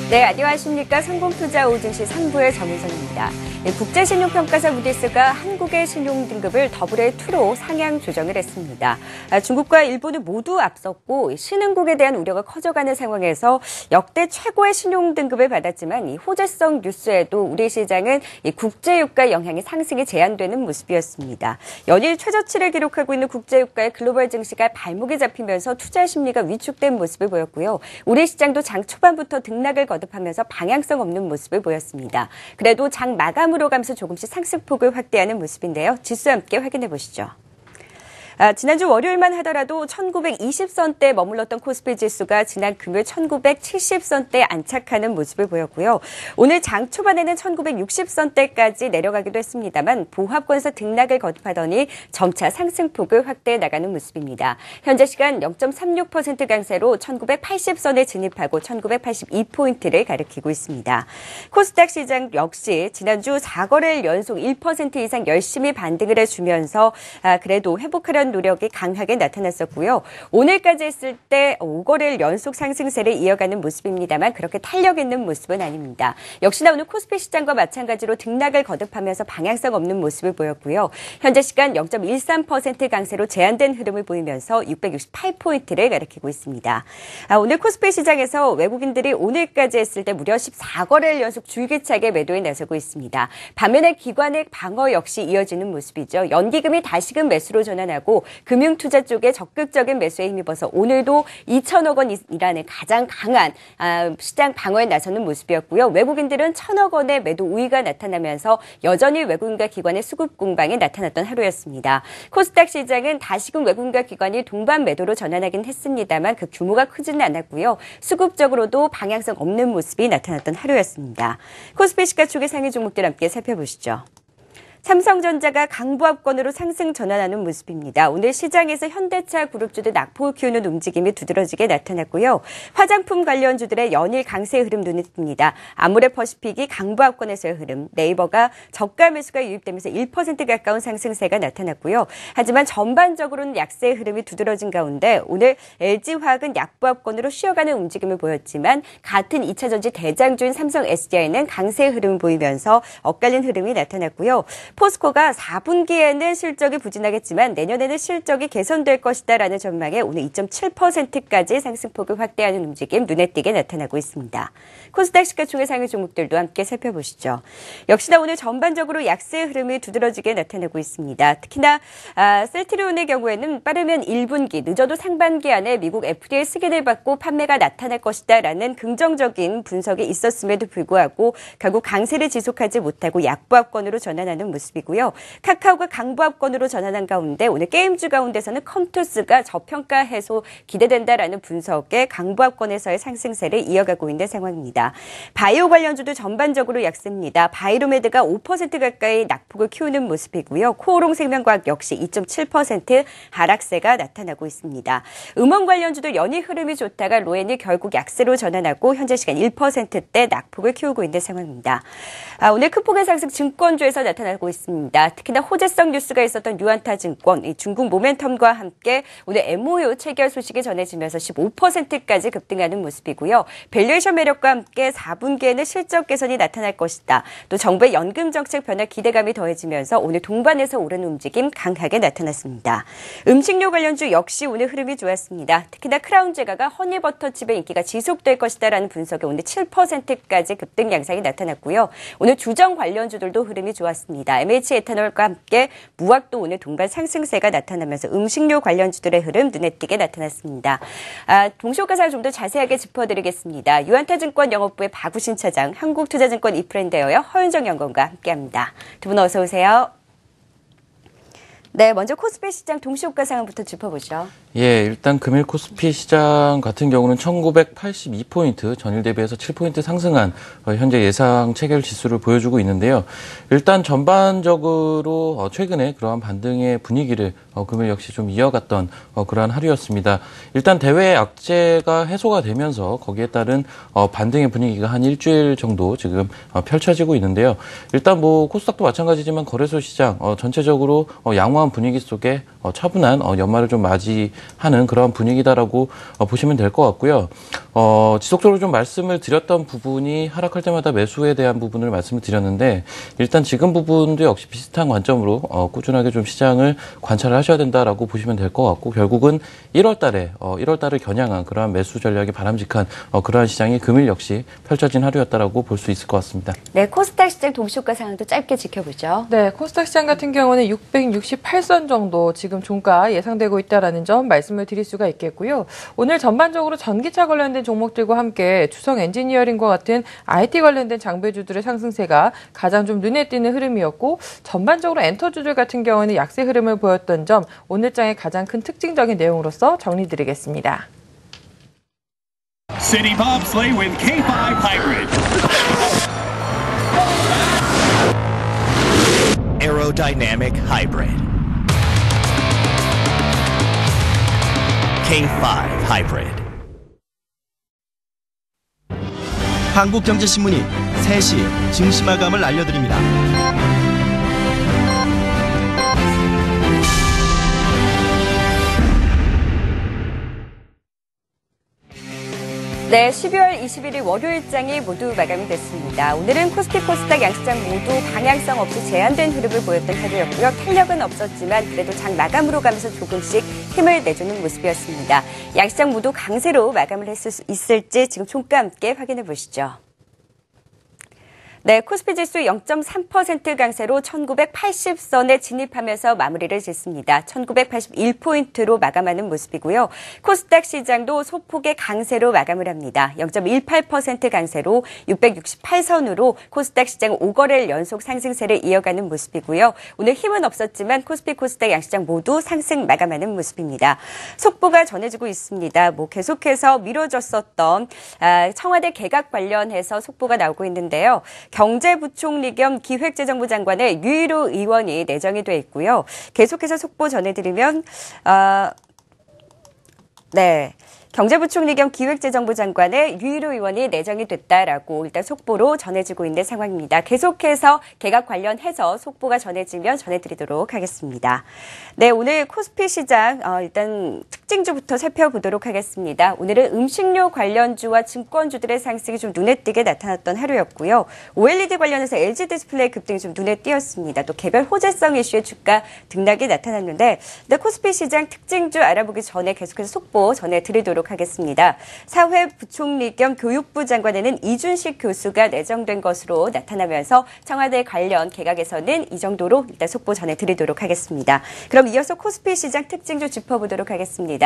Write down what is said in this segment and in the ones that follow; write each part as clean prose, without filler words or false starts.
네, 안녕하십니까. 성공투자 오증시 3부의 정은선입니다. 국제신용평가사 무디스가 한국의 신용등급을 AA2로 상향 조정을 했습니다. 중국과 일본은 모두 앞섰고 신흥국에 대한 우려가 커져가는 상황에서 역대 최고의 신용등급을 받았지만 이 호재성 뉴스에도 우리 시장은 이 국제유가 영향의 상승이 제한되는 모습이었습니다. 연일 최저치를 기록하고 있는 국제유가의 글로벌 증시가 발목이 잡히면서 투자 심리가 위축된 모습을 보였고요. 우리 시장도 장 초반부터 등락을 거듭하면서 방향성 없는 모습을 보였습니다. 그래도 장 마감으로 가면서 조금씩 상승폭을 확대하는 모습인데요. 지수와 함께 확인해 보시죠. 지난주 월요일만 하더라도 1920선대에 머물렀던 코스피 지수가 지난 금요일 1970선대에 안착하는 모습을 보였고요. 오늘 장 초반에는 1960선대까지 내려가기도 했습니다만 보합권에서 등락을 거듭하더니 점차 상승폭을 확대해 나가는 모습입니다. 현재 시간 0.36% 강세로 1980선에 진입하고 1982포인트를 가리키고 있습니다. 코스닥 시장 역시 지난주 4거래일 연속 1% 이상 열심히 반등을 해주면서 그래도 회복하려는 노력이 강하게 나타났었고요. 오늘까지 했을 때 5거래일 연속 상승세를 이어가는 모습입니다만 그렇게 탄력 있는 모습은 아닙니다. 역시나 오늘 코스피 시장과 마찬가지로 등락을 거듭하면서 방향성 없는 모습을 보였고요. 현재 시간 0.13% 강세로 제한된 흐름을 보이면서 668포인트를 가리키고 있습니다. 오늘 코스피 시장에서 외국인들이 오늘까지 했을 때 무려 14거래일 연속 줄기차게 매도에 나서고 있습니다. 반면에 기관의 방어 역시 이어지는 모습이죠. 연기금이 다시금 매수로 전환하고 금융투자 쪽에 적극적인 매수에 힘입어서 오늘도 2천억 원 이란의 가장 강한 시장 방어에 나서는 모습이었고요. 외국인들은 1,000억 원의 매도 우위가 나타나면서 여전히 외국인과 기관의 수급 공방이 나타났던 하루였습니다. 코스닥 시장은 다시금 외국인과 기관이 동반 매도로 전환하긴 했습니다만 그 규모가 크지는 않았고요. 수급적으로도 방향성 없는 모습이 나타났던 하루였습니다. 코스피 시가총액 상위 종목들 함께 살펴보시죠. 삼성전자가 강보합권으로 상승 전환하는 모습입니다. 오늘 시장에서 현대차 그룹주들 낙폭을 키우는 움직임이 두드러지게 나타났고요. 화장품 관련주들의 연일 강세 흐름 눈에 띕니다. 아모레퍼시픽이 강보합권에서의 흐름, 네이버가 저가 매수가 유입되면서 1% 가까운 상승세가 나타났고요. 하지만 전반적으로는 약세의 흐름이 두드러진 가운데 오늘 LG화학은 약보합권으로 쉬어가는 움직임을 보였지만 같은 2차전지 대장주인 삼성 SDI는 강세 흐름을 보이면서 엇갈린 흐름이 나타났고요. 포스코가 4분기에는 실적이 부진하겠지만 내년에는 실적이 개선될 것이다라는 전망에 오늘 2.7%까지 상승폭을 확대하는 움직임 눈에 띄게 나타나고 있습니다. 코스닥 시가총액 상위 종목들도 함께 살펴보시죠. 역시나 오늘 전반적으로 약세의 흐름이 두드러지게 나타나고 있습니다. 특히나 셀트리온의 경우에는 빠르면 1분기, 늦어도 상반기 안에 미국 FDA 승인을 받고 판매가 나타날 것이다라는 긍정적인 분석이 있었음에도 불구하고 결국 강세를 지속하지 못하고 약보합권으로 전환하는 모습이고요. 카카오가 강보합권으로 전환한 가운데 오늘 게임주 가운데서는 컴투스가 저평가 해소 기대된다라는 분석에 강보합권에서의 상승세를 이어가고 있는 상황입니다. 바이오 관련주도 전반적으로 약세입니다. 바이로메드가 5% 가까이 낙폭을 키우는 모습이고요. 코오롱생명과학 역시 2.7% 하락세가 나타나고 있습니다. 음원 관련주도 연일 흐름이 좋다가 로엔이 결국 약세로 전환하고 현재 시간 1%대 낙폭을 키우고 있는 상황입니다. 오늘 큰 폭의 상승 증권주에서 나타나고 있습니다. 특히나 호재성 뉴스가 있었던 유안타증권, 중국 모멘텀과 함께 오늘 MOU 체결 소식이 전해지면서 15%까지 급등하는 모습이고요. 밸류에이션 매력과 함께 4분기에는 실적 개선이 나타날 것이다. 또 정부의 연금 정책 변화 기대감이 더해지면서 오늘 동반해서 오르는 움직임 강하게 나타났습니다. 음식료 관련주 역시 오늘 흐름이 좋았습니다. 특히나 크라운 제가가 허니버터칩의 인기가 지속될 것이다라는 분석에 오늘 7%까지 급등 양상이 나타났고요. 오늘 주정 관련주들도 흐름이 좋았습니다. MH 에탄올과 함께 무학도 오늘 동반 상승세가 나타나면서 음식료 관련주들의 흐름 눈에 띄게 나타났습니다. 동시호가상을 좀 더 자세하게 짚어드리겠습니다. 유안타증권 영업부의 박우신 차장, 한국투자증권 이프렌데어의 허윤정 연구원과 함께합니다. 두 분 어서 오세요. 네, 먼저 코스피 시장 동시호가 상황부터 짚어보죠. 예, 일단 금일 코스피 시장 같은 경우는 1982포인트, 전일 대비해서 7포인트 상승한 현재 예상 체결 지수를 보여주고 있는데요. 일단 전반적으로 최근에 그러한 반등의 분위기를 금일 역시 좀 이어갔던 그러한 하루였습니다. 일단 대외 악재가 해소가 되면서 거기에 따른 반등의 분위기가 한 일주일 정도 지금 펼쳐지고 있는데요. 일단 뭐 코스닥도 마찬가지지만 거래소 시장 전체적으로 양호한 분위기 속에 차분한 연말을 좀 맞이하는 그런 분위기다라고 보시면 될 것 같고요. 지속적으로 좀 말씀을 드렸던 부분이 하락할 때마다 매수에 대한 부분을 말씀을 드렸는데 일단 지금 부분도 역시 비슷한 관점으로 꾸준하게 좀 시장을 관찰을 하셔야 된다라고 보시면 될 것 같고 결국은 1월 달을 겨냥한 그러한 매수 전략이 바람직한 그러한 시장이 금일 역시 펼쳐진 하루였다라고 볼 수 있을 것 같습니다. 네, 코스닥 시장 동시효과 상황도 짧게 지켜보죠. 네, 코스닥 시장 같은 경우는 668선 정도 지금 종가 예상되고 있다라는 점 말씀을 드릴 수가 있겠고요. 오늘 전반적으로 전기차 관련된 종목들과 함께 주성 엔지니어링과 같은 IT 관련된 장배주들의 상승세가 가장 좀 눈에 띄는 흐름이었고 전반적으로 엔터주들 같은 경우는 약세 흐름을 보였던 점 오늘 장의 가장 큰 특징적인 내용으로서 정리드리겠습니다. City Bobsleigh with K5 Hybrid. Aerodynamic Hybrid. K5 Hybrid. 한국경제신문이 3시 증시마감을 알려드립니다. 네, 12월 21일 월요일장이 모두 마감이 됐습니다. 오늘은 코스피 코스닥 양시장 모두 방향성 없이 제한된 흐름을 보였던 하루였고요. 탄력은 없었지만 그래도 장 마감으로 가면서 조금씩 힘을 내주는 모습이었습니다. 양시장 모두 강세로 마감을 했을 수 있을지 지금 총가 함께 확인해 보시죠. 네, 코스피 지수 0.3% 강세로 1980선에 진입하면서 마무리를 짓습니다. 1981포인트로 마감하는 모습이고요. 코스닥 시장도 소폭의 강세로 마감을 합니다. 0.18% 강세로 668선으로 코스닥 시장 5거래일 연속 상승세를 이어가는 모습이고요. 오늘 힘은 없었지만 코스피 코스닥 양시장 모두 상승 마감하는 모습입니다. 속보가 전해지고 있습니다. 계속해서 미뤄졌었던 청와대 개각 관련해서 속보가 나오고 있는데요. 경제부총리 겸 기획재정부 장관의 유일호 의원이 내정이 돼 있고요. 계속해서 속보 전해드리면 경제부총리 겸 기획재정부 장관의 유일호 의원이 내정이 됐다라고 일단 속보로 전해지고 있는 상황입니다. 계속해서 개각 관련해서 속보가 전해지면 전해드리도록 하겠습니다. 네, 오늘 코스피 시장 일단 특징주부터 살펴보도록 하겠습니다. 오늘은 음식료 관련주와 증권주들의 상승이 좀 눈에 띄게 나타났던 하루였고요. OLED 관련해서 LG 디스플레이 급등이 좀 눈에 띄었습니다. 또 개별 호재성 이슈의 주가 등락이 나타났는데 코스피 시장 특징주 알아보기 전에 계속해서 속보 전해드리도록 하겠습니다. 사회부총리 겸 교육부 장관에는 이준식 교수가 내정된 것으로 나타나면서 청와대 관련 개각에서는 이 정도로 일단 속보 전해드리도록 하겠습니다. 그럼 이어서 코스피 시장 특징주 짚어보도록 하겠습니다.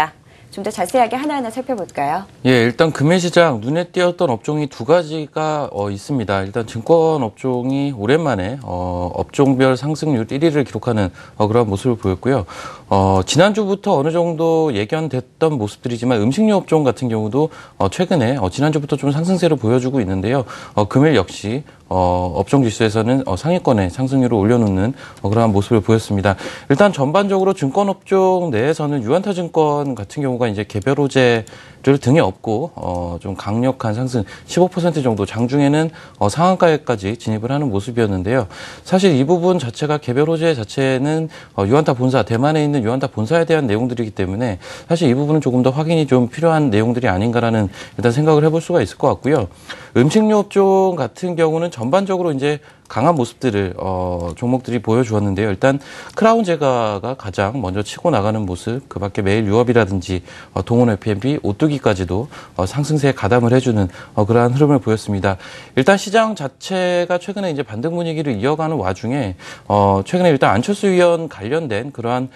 좀 더 자세하게 하나하나 살펴볼까요? 예, 일단 금일시장 눈에 띄었던 업종이 두 가지가 있습니다. 일단 증권 업종이 오랜만에 업종별 상승률 1위를 기록하는 그런 모습을 보였고요. 지난주부터 어느 정도 예견됐던 모습들이지만 음식료 업종 같은 경우도 최근에 지난주부터 좀 상승세를 보여주고 있는데요. 금일 역시 업종 지수에서는 상위권에 상승률을 올려놓는 그러한 모습을 보였습니다. 일단 전반적으로 증권업종 내에서는 유한타증권 같은 경우가 이제 개별 호재를 등에 업고 좀 강력한 상승 15% 정도 장중에는 상한가에까지 진입을 하는 모습이었는데요. 사실 이 부분 자체가 개별 호재 자체는 유한타 본사, 대만에 있는 유한타 본사에 대한 내용들이기 때문에 사실 이 부분은 조금 더 확인이 좀 필요한 내용들이 아닌가라는 일단 생각을 해볼 수가 있을 것 같고요. 음식료 업종 같은 경우는 전반적으로 이제 강한 모습들을 종목들이 보여주었는데요. 일단 크라운 제과가 가장 먼저 치고 나가는 모습, 그밖에 매일 유업이라든지 동원 F&B, 오뚜기까지도 상승세에 가담을 해주는 그러한 흐름을 보였습니다. 일단 시장 자체가 최근에 이제 반등 분위기를 이어가는 와중에 최근에 일단 안철수 의원 관련된 그러한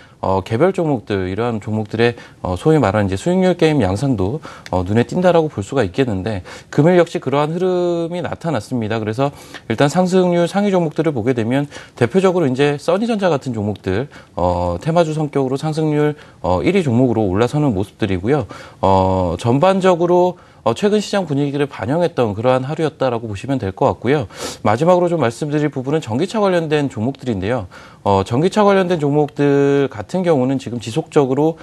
개별 종목들, 이러한 종목들의 소위 말하는 이제 수익률 게임 양상도 눈에 띈다라고 볼 수가 있겠는데 금일 역시 그러한 흐름이 나타났습니다. 그래서 일단 상승률 상위 종목들을 보게 되면 대표적으로 이제 써니전자 같은 종목들 테마주 성격으로 상승률 1위 종목으로 올라서는 모습들이고요. 전반적으로 최근 시장 분위기를 반영했던 그러한 하루였다라고 보시면 될 것 같고요. 마지막으로 좀 말씀드릴 부분은 전기차 관련된 종목들인데요. 전기차 관련된 종목들 같은 경우는 지금 지속적으로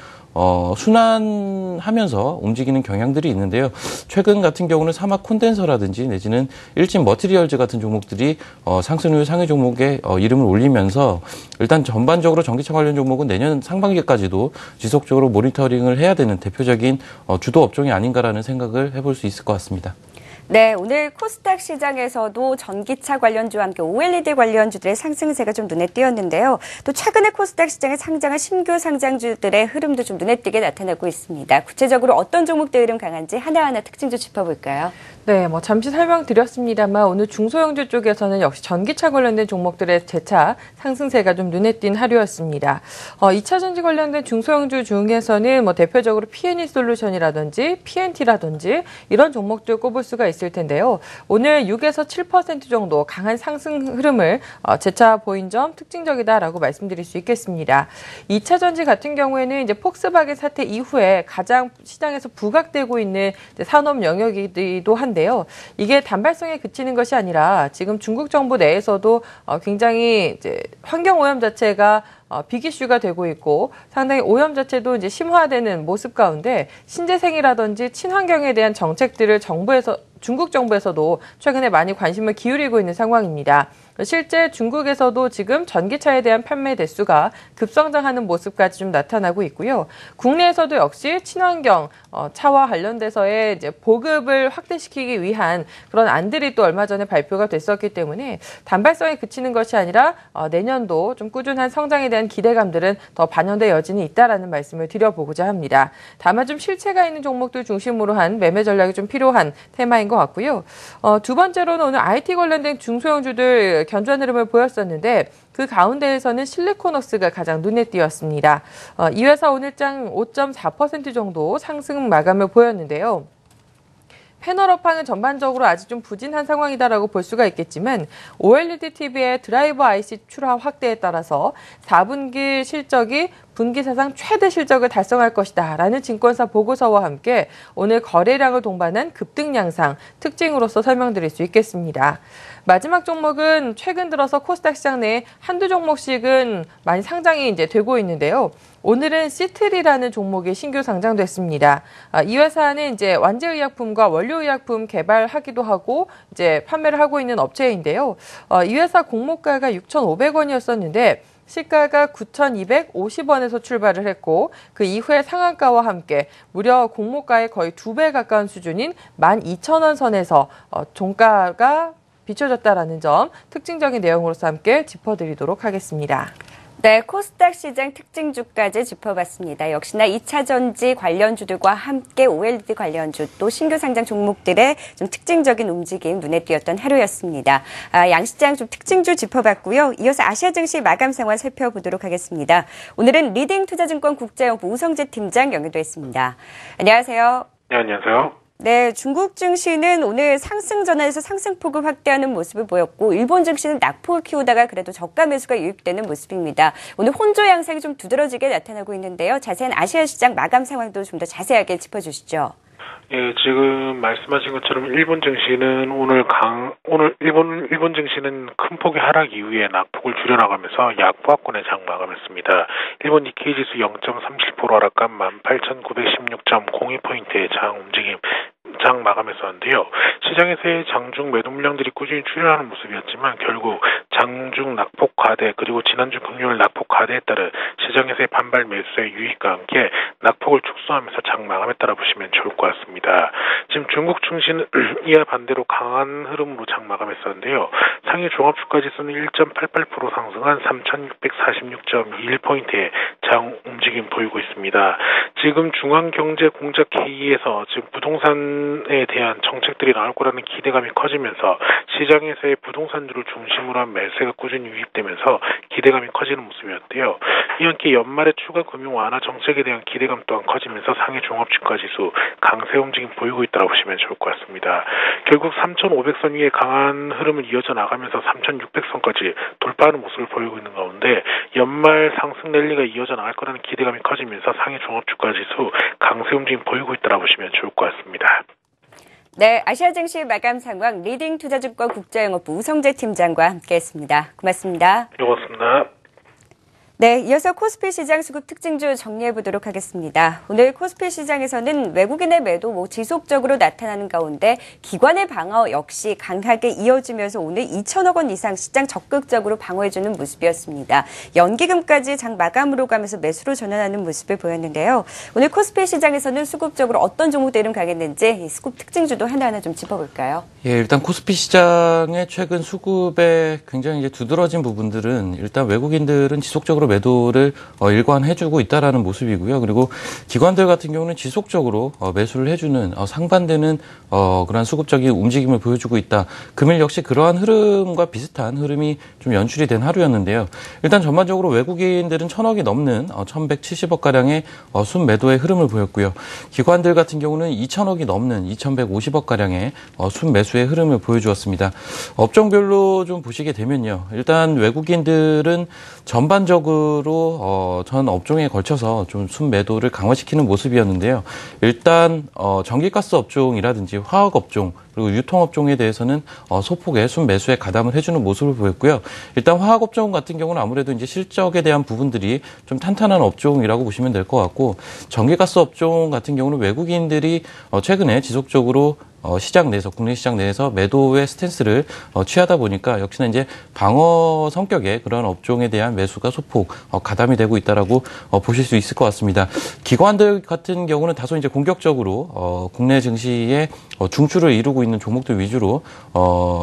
순환하면서 움직이는 경향들이 있는데요. 최근 같은 경우는 사막 콘덴서라든지 내지는 일진 머티리얼즈 같은 종목들이 상승률 상위 종목에 이름을 올리면서 일단 전반적으로 전기차 관련 종목은 내년 상반기까지도 지속적으로 모니터링을 해야 되는 대표적인 주도 업종이 아닌가라는 생각을 해볼 수 있을 것 같습니다. 네, 오늘 코스닥 시장에서도 전기차 관련주와 함께 OLED 관련주들의 상승세가 좀 눈에 띄었는데요. 또 최근에 코스닥 시장에 상장한 신규 상장주들의 흐름도 좀 눈에 띄게 나타나고 있습니다. 구체적으로 어떤 종목들 흐름 강한지 하나하나 특징 좀 짚어볼까요? 네, 잠시 설명드렸습니다만 오늘 중소형주 쪽에서는 역시 전기차 관련된 종목들의 재차 상승세가 좀 눈에 띈 하루였습니다. 2차 전지 관련된 중소형주 중에서는 대표적으로 P&E 솔루션이라든지 PNT라든지 이런 종목들 꼽을 수가 있을 텐데요. 오늘 6에서 7% 정도 강한 상승 흐름을 재차 보인 점 특징적이다라고 말씀드릴 수 있겠습니다. 2차 전지 같은 경우에는 이제 폭스바겐 사태 이후에 가장 시장에서 부각되고 있는 산업 영역이기도 한데요. 이게 단발성에 그치는 것이 아니라 지금 중국 정부 내에서도 굉장히 이제 환경 오염 자체가 빅이슈가 되고 있고 상당히 오염 자체도 이제 심화되는 모습 가운데 신재생이라든지 친환경에 대한 정책들을 중국 정부에서도 최근에 많이 관심을 기울이고 있는 상황입니다. 실제 중국에서도 지금 전기차에 대한 판매 대수가 급성장하는 모습까지 좀 나타나고 있고요. 국내에서도 역시 친환경 차와 관련돼서의 이제 보급을 확대시키기 위한 그런 안들이 또 얼마 전에 발표가 됐었기 때문에 단발성에 그치는 것이 아니라 내년도 좀 꾸준한 성장에 대한 기대감들은 더 반영될 여지는 있다라는 말씀을 드려보고자 합니다. 다만 좀 실체가 있는 종목들 중심으로 한 매매 전략이 좀 필요한 테마인 것 같고요. 두 번째로는 오늘 IT 관련된 중소형주들 견조한 흐름을 보였었는데 그 가운데에서는 실리코너스가 가장 눈에 띄었습니다. 이 회사 오늘장 5.4% 정도 상승 마감을 보였는데요. 패널 업황은 전반적으로 아직 좀 부진한 상황이다라고 볼 수가 있겠지만 OLED TV의 드라이버 IC 출하 확대에 따라서 4분기 실적이 분기 사상 최대 실적을 달성할 것이다 라는 증권사 보고서와 함께 오늘 거래량을 동반한 급등 양상 특징으로서 설명드릴 수 있겠습니다. 마지막 종목은 최근 들어서 코스닥 시장 내에 한두 종목씩은 많이 상장이 이제 되고 있는데요. 오늘은 시트리라는 종목이 신규 상장됐습니다. 이 회사는 이제 완제의약품과 원료의약품 개발하기도 하고 이제 판매를 하고 있는 업체인데요. 이 회사 공모가가 6,500원이었었는데 시가가 9,250원에서 출발을 했고 그 이후에 상한가와 함께 무려 공모가의 거의 2배 가까운 수준인 12,000원 선에서 종가가 비춰졌다라는 점 특징적인 내용으로서 함께 짚어드리도록 하겠습니다. 네, 코스닥 시장 특징주까지 짚어봤습니다. 역시나 2차 전지 관련주들과 함께 OLED 관련주 또 신규 상장 종목들의 좀 특징적인 움직임 눈에 띄었던 하루였습니다. 양시장 좀 특징주 짚어봤고요. 이어서 아시아 증시 마감 상황 살펴보도록 하겠습니다. 오늘은 리딩 투자증권 국제연구 우성재 팀장 연결돼 있습니다. 안녕하세요. 네, 안녕하세요. 네, 중국 증시는 오늘 상승 전환에서 상승폭을 확대하는 모습을 보였고 일본 증시는 낙폭을 키우다가 그래도 저가 매수가 유입되는 모습입니다. 오늘 혼조 양상이 좀 두드러지게 나타나고 있는데요. 자세한 아시아 시장 마감 상황도 좀 더 자세하게 짚어주시죠. 예, 지금 말씀하신 것처럼 일본 증시는 오늘 일본 증시는 큰 폭의 하락 이후에 낙폭을 줄여나가면서 약보합권의 장 마감했습니다. 일본 니케이 지수 0.37% 하락한 18,916.02포인트의 장 마감했었는데요. 시장에서의 장중 매도 물량들이 꾸준히 출현하는 모습이었지만 결국 장중 낙폭 과대 그리고 지난주 금요일 낙폭 과대에 따른 시장에서의 반발 매수의 유입과 함께 낙폭을 축소하면서 장 마감했다라 보시면 좋을 것 같습니다. 지금 중국 증시는 이와 반대로 강한 흐름으로 장 마감했었는데요. 상해 종합주가지수는 1.88% 상승한 3,646.21포인트의 장 움직임 보이고 있습니다. 지금 중앙경제공작회의에서 지금 부동산에 대한 정책들이 나올 거라는 기대감이 커지면서 시장에서의 부동산주를 중심으로 한 매수가 꾸준히 유입되면서 기대감이 커지는 모습이었대요. 이와 함께 연말에 추가 금융 완화 정책에 대한 기대감 또한 커지면서 상해 종합주가지수 강세 움직임 보이고 있다고 보시면 좋을 것 같습니다. 결국 3,500선 위에 강한 흐름을 이어져 나가면서 3,600선까지 돌파하는 모습을 보이고 있는 가운데 연말 상승 랠리가 이어져 나갈 거라는 기대감이 커지면서 상해 종합주가지수 강세 움직임 보이고 있다고 보시면 좋을 것 같습니다. 네, 아시아 증시 마감 상황 리딩 투자증권 국제영업부 우성재 팀장과 함께했습니다. 고맙습니다. 고맙습니다. 네, 이어서 코스피 시장 수급 특징주 정리해 보도록 하겠습니다. 오늘 코스피 시장에서는 외국인의 매도 지속적으로 나타나는 가운데 기관의 방어 역시 강하게 이어지면서 오늘 2천억 원 이상 시장 적극적으로 방어해주는 모습이었습니다. 연기금까지 장 마감으로 가면서 매수로 전환하는 모습을 보였는데요. 오늘 코스피 시장에서는 수급적으로 어떤 종목들이 이름 가겠는지 이 수급 특징주도 하나하나 좀 짚어볼까요? 예, 일단 코스피 시장의 최근 수급에 굉장히 이제 두드러진 부분들은 일단 외국인들은 지속적으로 매도를 일관해주고 있다라는 모습이고요. 그리고 기관들 같은 경우는 지속적으로 매수를 해주는 상반되는 그러한 수급적인 움직임을 보여주고 있다. 금일 역시 그러한 흐름과 비슷한 흐름이 좀 연출이 된 하루였는데요. 일단 전반적으로 외국인들은 1,000억이 넘는 1,170억 가량의 순매도의 흐름을 보였고요. 기관들 같은 경우는 2,000억이 넘는 2,150억 가량의 순매수의 흐름을 보여주었습니다. 업종별로 좀 보시게 되면요. 일단 외국인들은 전반적으로 전 업종에 걸쳐서 좀 순매도를 강화시키는 모습이었는데요. 일단 전기가스 업종이라든지 화학 업종 그리고 유통업종에 대해서는 소폭의 순매수에 가담을 해주는 모습을 보였고요. 일단 화학업종 같은 경우는 아무래도 이제 실적에 대한 부분들이 좀 탄탄한 업종이라고 보시면 될 것 같고, 전기가스 업종 같은 경우는 외국인들이 최근에 지속적으로 시장 내에서, 국내 시장 내에서 매도의 스탠스를 취하다 보니까 역시나 이제 방어 성격의 그런 업종에 대한 매수가 소폭 가담이 되고 있다라고 보실 수 있을 것 같습니다. 기관들 같은 경우는 다소 이제 공격적으로 국내 증시에 중추를 이루고 있는 종목들 위주로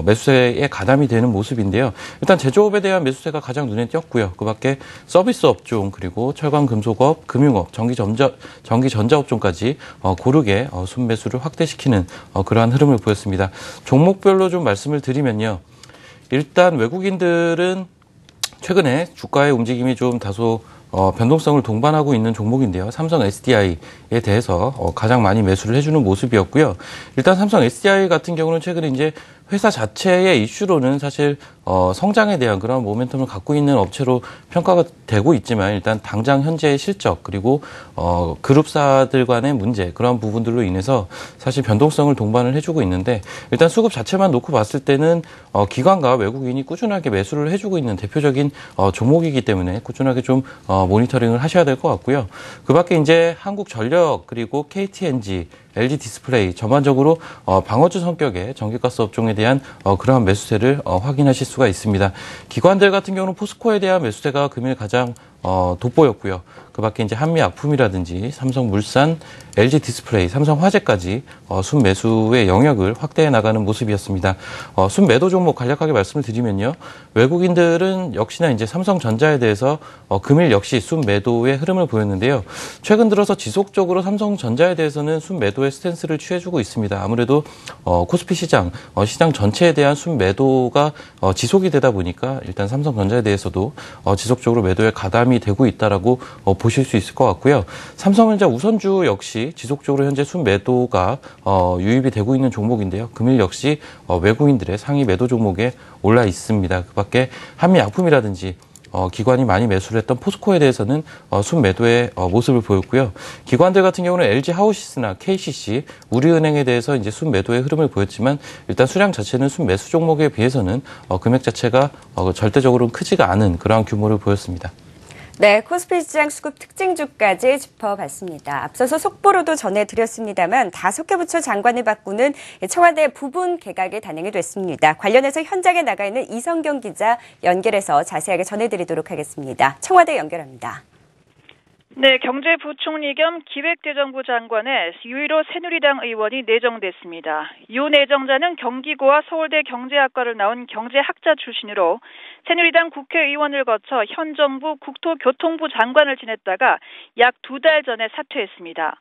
매수세에 가담이 되는 모습인데요. 일단 제조업에 대한 매수세가 가장 눈에 띄었고요. 그밖에 서비스 업종 그리고 철강 금속업, 금융업, 전기 전자업종까지 고르게 순매수를 확대시키는 그러한 흐름을 보였습니다. 종목별로 좀 말씀을 드리면요. 일단 외국인들은 최근에 주가의 움직임이 좀 다소 변동성을 동반하고 있는 종목인데요. 삼성 SDI에 대해서 가장 많이 매수를 해주는 모습이었고요. 일단 삼성 SDI 같은 경우는 최근에 이제 회사 자체의 이슈로는 사실 성장에 대한 그런 모멘텀을 갖고 있는 업체로 평가가 되고 있지만 일단 당장 현재의 실적 그리고 그룹사들 간의 문제 그런 부분들로 인해서 사실 변동성을 동반을 해주고 있는데 일단 수급 자체만 놓고 봤을 때는 기관과 외국인이 꾸준하게 매수를 해주고 있는 대표적인 종목이기 때문에 꾸준하게 좀 모니터링을 하셔야 될 것 같고요. 그밖에 이제 한국전력 그리고 KTNG LG 디스플레이 전반적으로 방어주 성격의 전기가스 업종에 대한 그러한 매수세를 확인하실 수가 있습니다. 기관들 같은 경우는 포스코에 대한 매수세가 금일 가장 돋보였고요. 그밖에 이제 한미약품이라든지 삼성물산, LG 디스플레이, 삼성화재까지 순매수의 영역을 확대해 나가는 모습이었습니다. 순매도 종목 간략하게 말씀을 드리면요. 외국인들은 역시나 이제 삼성전자에 대해서 금일 역시 순매도의 흐름을 보였는데요. 최근 들어서 지속적으로 삼성전자에 대해서는 순매도의 스탠스를 취해주고 있습니다. 아무래도 코스피 시장 전체에 대한 순매도가 지속이 되다 보니까 일단 삼성전자에 대해서도 지속적으로 매도에 가담이 되고 있다라고 보실 수 있을 것 같고요. 삼성전자 우선주 역시 지속적으로 현재 순매도가 유입이 되고 있는 종목인데요. 금일 역시 외국인들의 상위 매도 종목에 올라 있습니다. 그밖에 한미약품이라든지 기관이 많이 매수를 했던 포스코에 대해서는 순매도의 모습을 보였고요. 기관들 같은 경우는 LG 하우시스나 KCC, 우리은행에 대해서 이제 순매도의 흐름을 보였지만 일단 수량 자체는 순매수 종목에 비해서는 금액 자체가 절대적으로는 크지가 않은 그러한 규모를 보였습니다. 네, 코스피 시장 수급 특징주까지 짚어봤습니다. 앞서서 속보로도 전해드렸습니다만 5개 부처 장관을 바꾸는 청와대 부분 개각이 단행이 됐습니다. 관련해서 현장에 나가 있는 이성경 기자 연결해서 자세하게 전해드리도록 하겠습니다. 청와대 연결합니다. 네, 경제부총리 겸 기획재정부 장관에 유일호 새누리당 의원이 내정됐습니다. 유 내정자는 경기고와 서울대 경제학과를 나온 경제학자 출신으로 새누리당 국회의원을 거쳐 현 정부 국토교통부 장관을 지냈다가 약 2달 전에 사퇴했습니다.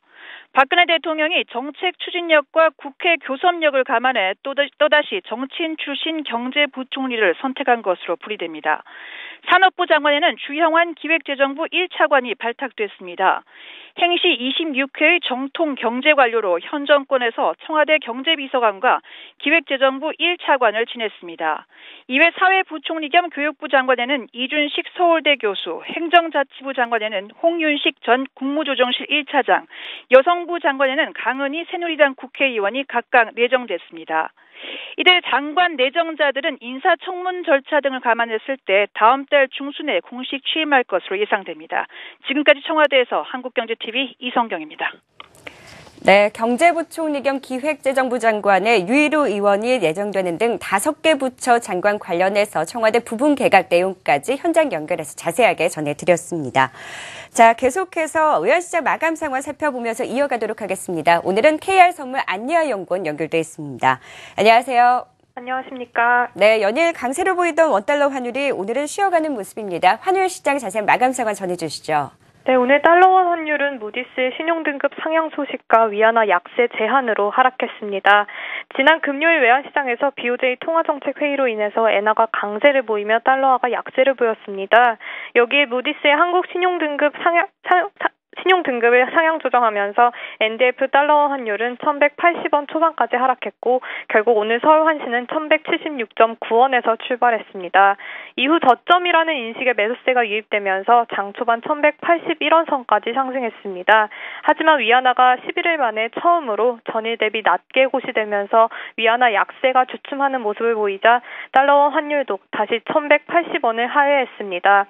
박근혜 대통령이 정책 추진력과 국회 교섭력을 감안해 또다시 정치인 출신 경제부총리를 선택한 것으로 풀이됩니다. 산업부 장관에는 주형환 기획재정부 1차관이 발탁됐습니다. 행시 26회의 정통 경제관료로 현 정권에서 청와대 경제비서관과 기획재정부 1차관을 지냈습니다. 이외 사회부총리 겸 교육부 장관에는 이준식 서울대 교수, 행정자치부 장관에는 홍윤식 전 국무조정실 1차장, 여성부 장관에는 강은희 새누리당 국회의원이 각각 내정됐습니다. 이들 장관 내정자들은 인사청문 절차 등을 감안했을 때 다음 달 중순에 공식 취임할 것으로 예상됩니다. 지금까지 청와대에서 한국경제TV 이성경입니다. 네, 경제부총리 겸 기획재정부 장관의 유일우 의원이 예정되는 등 5개 부처 장관 관련해서 청와대 부분 개각 내용까지 현장 연결해서 자세하게 전해드렸습니다. 자, 계속해서 의원시장 마감 상황 살펴보면서 이어가도록 하겠습니다. 오늘은 KR선물 안예아 연구원 연결돼 있습니다. 안녕하세요. 안녕하십니까. 네, 연일 강세로 보이던 원달러 환율이 오늘은 쉬어가는 모습입니다. 환율 시장 자세한 마감 상황 전해주시죠. 네, 오늘 달러원 환율은 무디스의 신용등급 상향 소식과 위안화 약세 제한으로 하락했습니다. 지난 금요일 외환시장에서 BOJ 통화정책회의로 인해서 엔화가 강세를 보이며 달러화가 약세를 보였습니다. 여기에 무디스의 한국 신용등급을 상향 조정하면서 NDF 달러원 환율은 1180원 초반까지 하락했고 결국 오늘 서울환시는 1176.9원에서 출발했습니다. 이후 저점이라는 인식의 매수세가 유입되면서 장 초반 1181원 선까지 상승했습니다. 하지만 위안화가 11일 만에 처음으로 전일 대비 낮게 고시되면서 위안화 약세가 주춤하는 모습을 보이자 달러원 환율도 다시 1180원을 하회했습니다.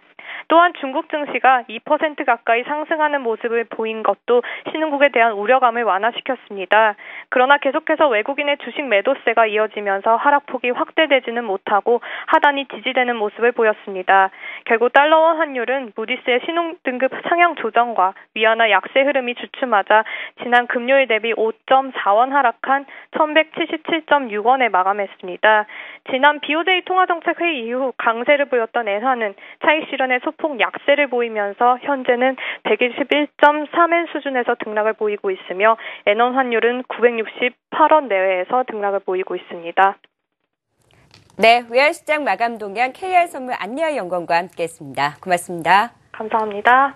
또한 중국 증시가 2% 가까이 상승하는 모습을 보인 것도 신흥국에 대한 우려감을 완화시켰습니다. 그러나 계속해서 외국인의 주식 매도세가 이어지면서 하락폭이 확대되지는 못하고 하단이 지지되는 모습을 보였습니다. 결국 달러원 환율은 무디스의 신용등급 상향 조정과 위안화 약세 흐름이 주춤하자 지난 금요일 대비 5.4원 하락한 1177.6원에 마감했습니다. 지난 BOJ 통화정책회의 이후 강세를 보였던 엔화는 차익 실현의 소폭 약세를 보이면서 현재는 121.3엔 수준에서 등락을 보이고 있으며 엔원 환율은 968원 내외에서 등락을 보이고 있습니다. 네, 외환시장 마감 동향 KR선물 안예아 연구원과 함께했습니다. 고맙습니다. 감사합니다.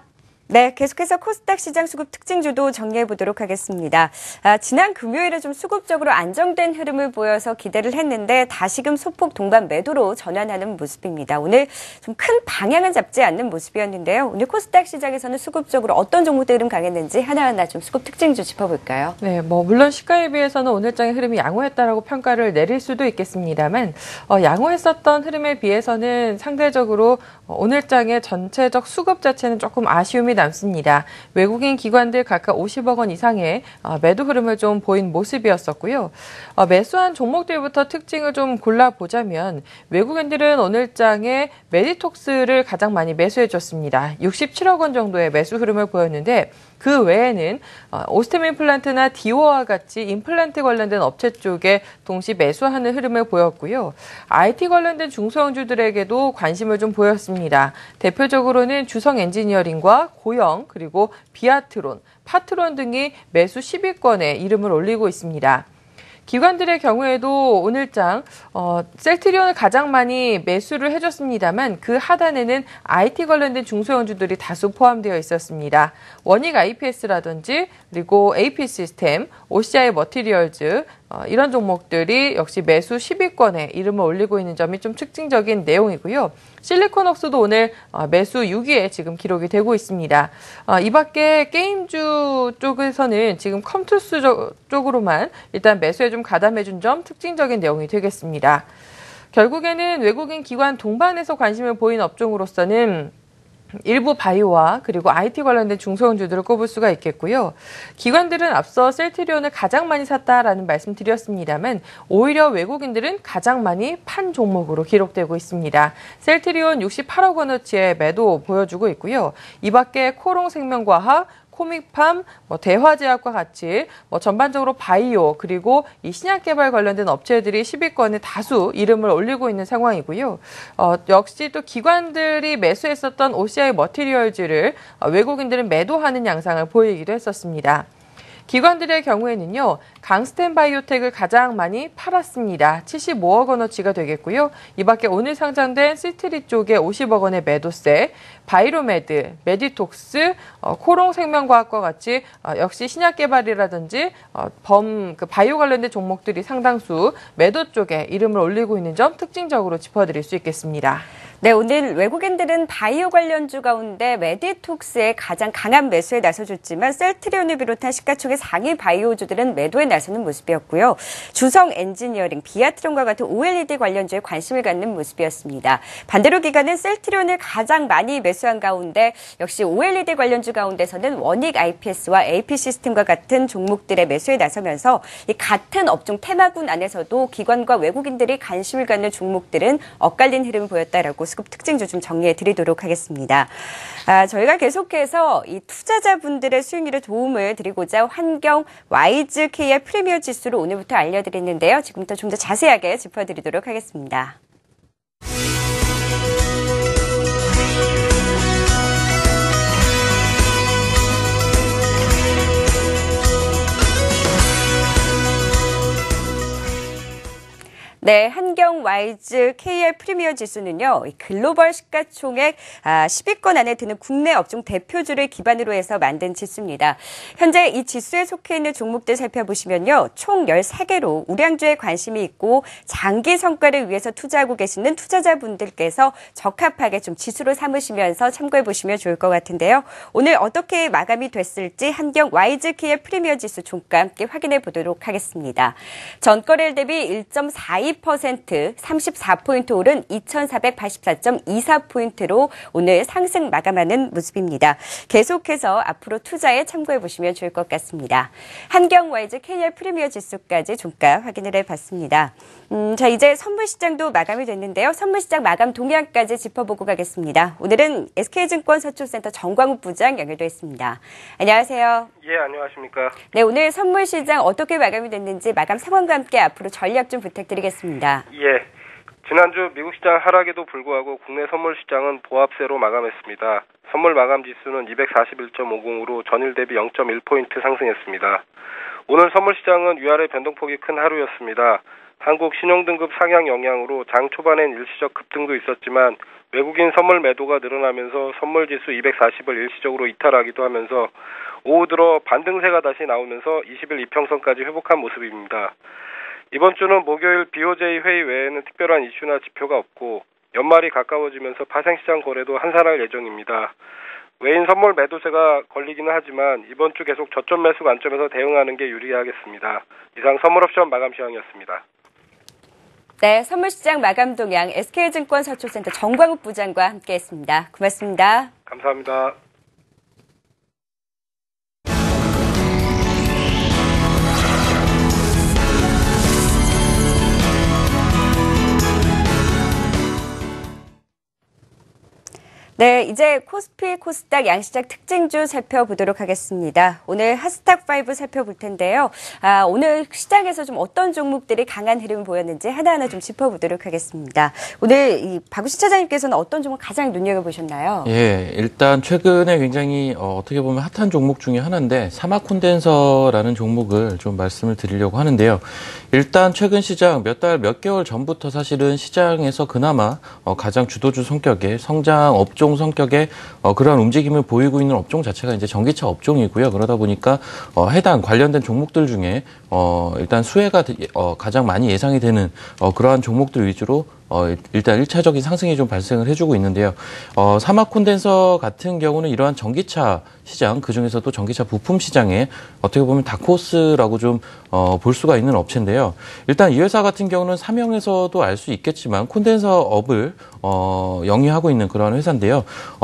네, 계속해서 코스닥 시장 수급 특징주도 정리해보도록 하겠습니다. 지난 금요일에 좀 수급적으로 안정된 흐름을 보여서 기대를 했는데 다시금 소폭 동반 매도로 전환하는 모습입니다. 오늘 좀 큰 방향은 잡지 않는 모습이었는데요. 오늘 코스닥 시장에서는 수급적으로 어떤 종목들 흐름 강했는지 하나하나 좀 수급 특징주 짚어볼까요? 네, 물론 시가에 비해서는 오늘장의 흐름이 양호했다라고 평가를 내릴 수도 있겠습니다만 양호했었던 흐름에 비해서는 상대적으로 오늘장의 전체적 수급 자체는 조금 아쉬움이 남습니다. 외국인 기관들 각각 50억 원 이상의 매도 흐름을 좀 보인 모습이었었고요. 매수한 종목들부터 특징을 좀 골라보자면 외국인들은 오늘장에 메디톡스를 가장 많이 매수해줬습니다. 67억 원 정도의 매수 흐름을 보였는데 그 외에는 오스템 임플란트나 디오와 같이 임플란트 관련된 업체 쪽에 동시 매수하는 흐름을 보였고요. IT 관련된 중소형주들에게도 관심을 좀 보였습니다. 대표적으로는 주성 엔지니어링과 고영 그리고 비아트론, 파트론 등이 매수 10위권에 이름을 올리고 있습니다. 기관들의 경우에도 오늘장 셀트리온을 가장 많이 매수를 해줬습니다만 그 하단에는 IT 관련된 중소형주들이 다수 포함되어 있었습니다. 원익 IPS라든지 그리고 AP 시스템, OCI 머티리얼즈 이런 종목들이 역시 매수 10위권에 이름을 올리고 있는 점이 좀 특징적인 내용이고요. 실리콘웍스도 오늘 매수 6위에 지금 기록이 되고 있습니다. 이 밖에 게임주 쪽에서는 지금 컴투스 쪽으로만 일단 매수에 좀 가담해준 점 특징적인 내용이 되겠습니다. 결국에는 외국인 기관 동반해서 관심을 보인 업종으로서는 일부 바이오와 그리고 IT 관련된 중소형주들을 꼽을 수가 있겠고요. 기관들은 앞서 셀트리온을 가장 많이 샀다라는 말씀 드렸습니다만 오히려 외국인들은 가장 많이 판 종목으로 기록되고 있습니다. 셀트리온 68억 원어치의 매도 보여주고 있고요. 이 밖에 코롱생명과학, 코믹팜, 대화제약과 같이 전반적으로 바이오 그리고 이 신약 개발 관련된 업체들이 10위권에 다수 이름을 올리고 있는 상황이고요. 역시 또 기관들이 매수했었던 OCI 머티리얼즈를 외국인들은 매도하는 양상을 보이기도 했었습니다. 기관들의 경우에는요, 강스텐 바이오텍을 가장 많이 팔았습니다. 75억 원어치가 되겠고요. 이 밖에 오늘 상장된 시트리 쪽에 50억 원의 매도세, 바이로메드, 메디톡스, 코롱생명과학과 같이 역시 신약 개발이라든지 바이오 관련된 종목들이 상당수 매도 쪽에 이름을 올리고 있는 점 특징적으로 짚어드릴 수 있겠습니다. 네, 오늘 외국인들은 바이오 관련주 가운데 메디톡스에 가장 강한 매수에 나서줬지만 셀트리온을 비롯한 시가총액 상위 바이오주들은 매도에 나서는 모습이었고요. 주성 엔지니어링, 비아트론과 같은 OLED 관련주에 관심을 갖는 모습이었습니다. 반대로 기관은 셀트리온을 가장 많이 매수한 가운데 역시 OLED 관련주 가운데서는 원익 IPS와 AP 시스템과 같은 종목들의 매수에 나서면서 이 같은 업종 테마군 안에서도 기관과 외국인들이 관심을 갖는 종목들은 엇갈린 흐름을 보였다라고 수급 특징주 좀 정리해 드리도록 하겠습니다. 저희가 계속해서 이 투자자분들의 수익률에 도움을 드리고자 환경 와이즈 K의 프리미어 지수를 오늘부터 알려드리는데요. 지금부터 좀 더 자세하게 짚어드리도록 하겠습니다. 네, 한경 와이즈 KR 프리미어 지수는요, 글로벌 시가총액 10위권 안에 드는 국내 업종 대표주를 기반으로 해서 만든 지수입니다. 현재 이 지수에 속해 있는 종목들 살펴보시면요, 총 13개로 우량주에 관심이 있고 장기 성과를 위해서 투자하고 계시는 투자자분들께서 적합하게 좀 지수로 삼으시면서 참고해 보시면 좋을 것 같은데요. 오늘 어떻게 마감이 됐을지 한경 와이즈 KR 프리미어 지수 종가 함께 확인해 보도록 하겠습니다. 전거래일 대비 1.42% 34포인트 오른 2,484.24포인트로 오늘 상승 마감하는 모습입니다. 계속해서 앞으로 투자에 참고해 보시면 좋을 것 같습니다. 한경 와이즈 KR 프리미어 지수까지 종가 확인을 해봤습니다. 자, 이제 선물시장도 마감이 됐는데요. 선물시장 마감 동향까지 짚어보고 가겠습니다. 오늘은 SK증권 서초센터 정광욱 부장 연결되어 있습니다. 안녕하세요. 예, 안녕하십니까. 네, 오늘 선물시장 어떻게 마감이 됐는지 마감 상황과 함께 앞으로 전략 좀 부탁드리겠습니다. 예, 지난주 미국 시장 하락에도 불구하고 국내 선물 시장은 보합세로 마감했습니다. 선물 마감 지수는 241.50으로 전일 대비 0.1포인트 상승했습니다. 오늘 선물 시장은 위아래 변동폭이 큰 하루였습니다. 한국 신용등급 상향 영향으로 장 초반엔 일시적 급등도 있었지만 외국인 선물 매도가 늘어나면서 선물 지수 240을 일시적으로 이탈하기도 하면서 오후 들어 반등세가 다시 나오면서 20일 이평선까지 회복한 모습입니다. 이번 주는 목요일 BOJ 회의 외에는 특별한 이슈나 지표가 없고 연말이 가까워지면서 파생시장 거래도 한산할 예정입니다. 외인 선물 매도세가 걸리기는 하지만 이번 주 계속 저점 매수 관점에서 대응하는 게 유리하겠습니다. 이상 선물옵션 마감 시황이었습니다. 네, 선물시장 마감 동향 SK증권 서초센터 정광욱 부장과 함께했습니다. 고맙습니다. 감사합니다. 네, 이제 코스피, 코스닥, 양시장 특징주 살펴보도록 하겠습니다. 오늘 핫스탁5 살펴볼 텐데요. 오늘 시장에서 좀 어떤 종목들이 강한 흐름을 보였는지 하나하나 좀 짚어보도록 하겠습니다. 오늘 이 박우식 차장님께서는 어떤 종목 가장 눈여겨보셨나요? 예, 일단 최근에 굉장히 어떻게 보면 핫한 종목 중에 하나인데 사막 콘덴서라는 종목을 좀 말씀을 드리려고 하는데요. 일단 최근 시장 몇 달, 몇 개월 전부터 사실은 시장에서 그나마 가장 주도주 성격의 성장 업종 성격의 그러한 움직임을 보이고 있는 업종 자체가 이제 전기차 업종이고요. 그러다 보니까 해당 관련된 종목들 중에 일단 수혜가 가장 많이 예상이 되는 그러한 종목들 위주로 일단 1차적인 상승이 좀 발생을 해주고 있는데요. 사막 콘덴서 같은 경우는 이러한 전기차 시장, 그중에서도 전기차 부품 시장에 어떻게 보면 다크호스라고 좀 볼 수가 있는 업체인데요. 일단 이 회사 같은 경우는 사명에서도 알 수 있겠지만 콘덴서업을 영위하고 있는 그런 회사인데요.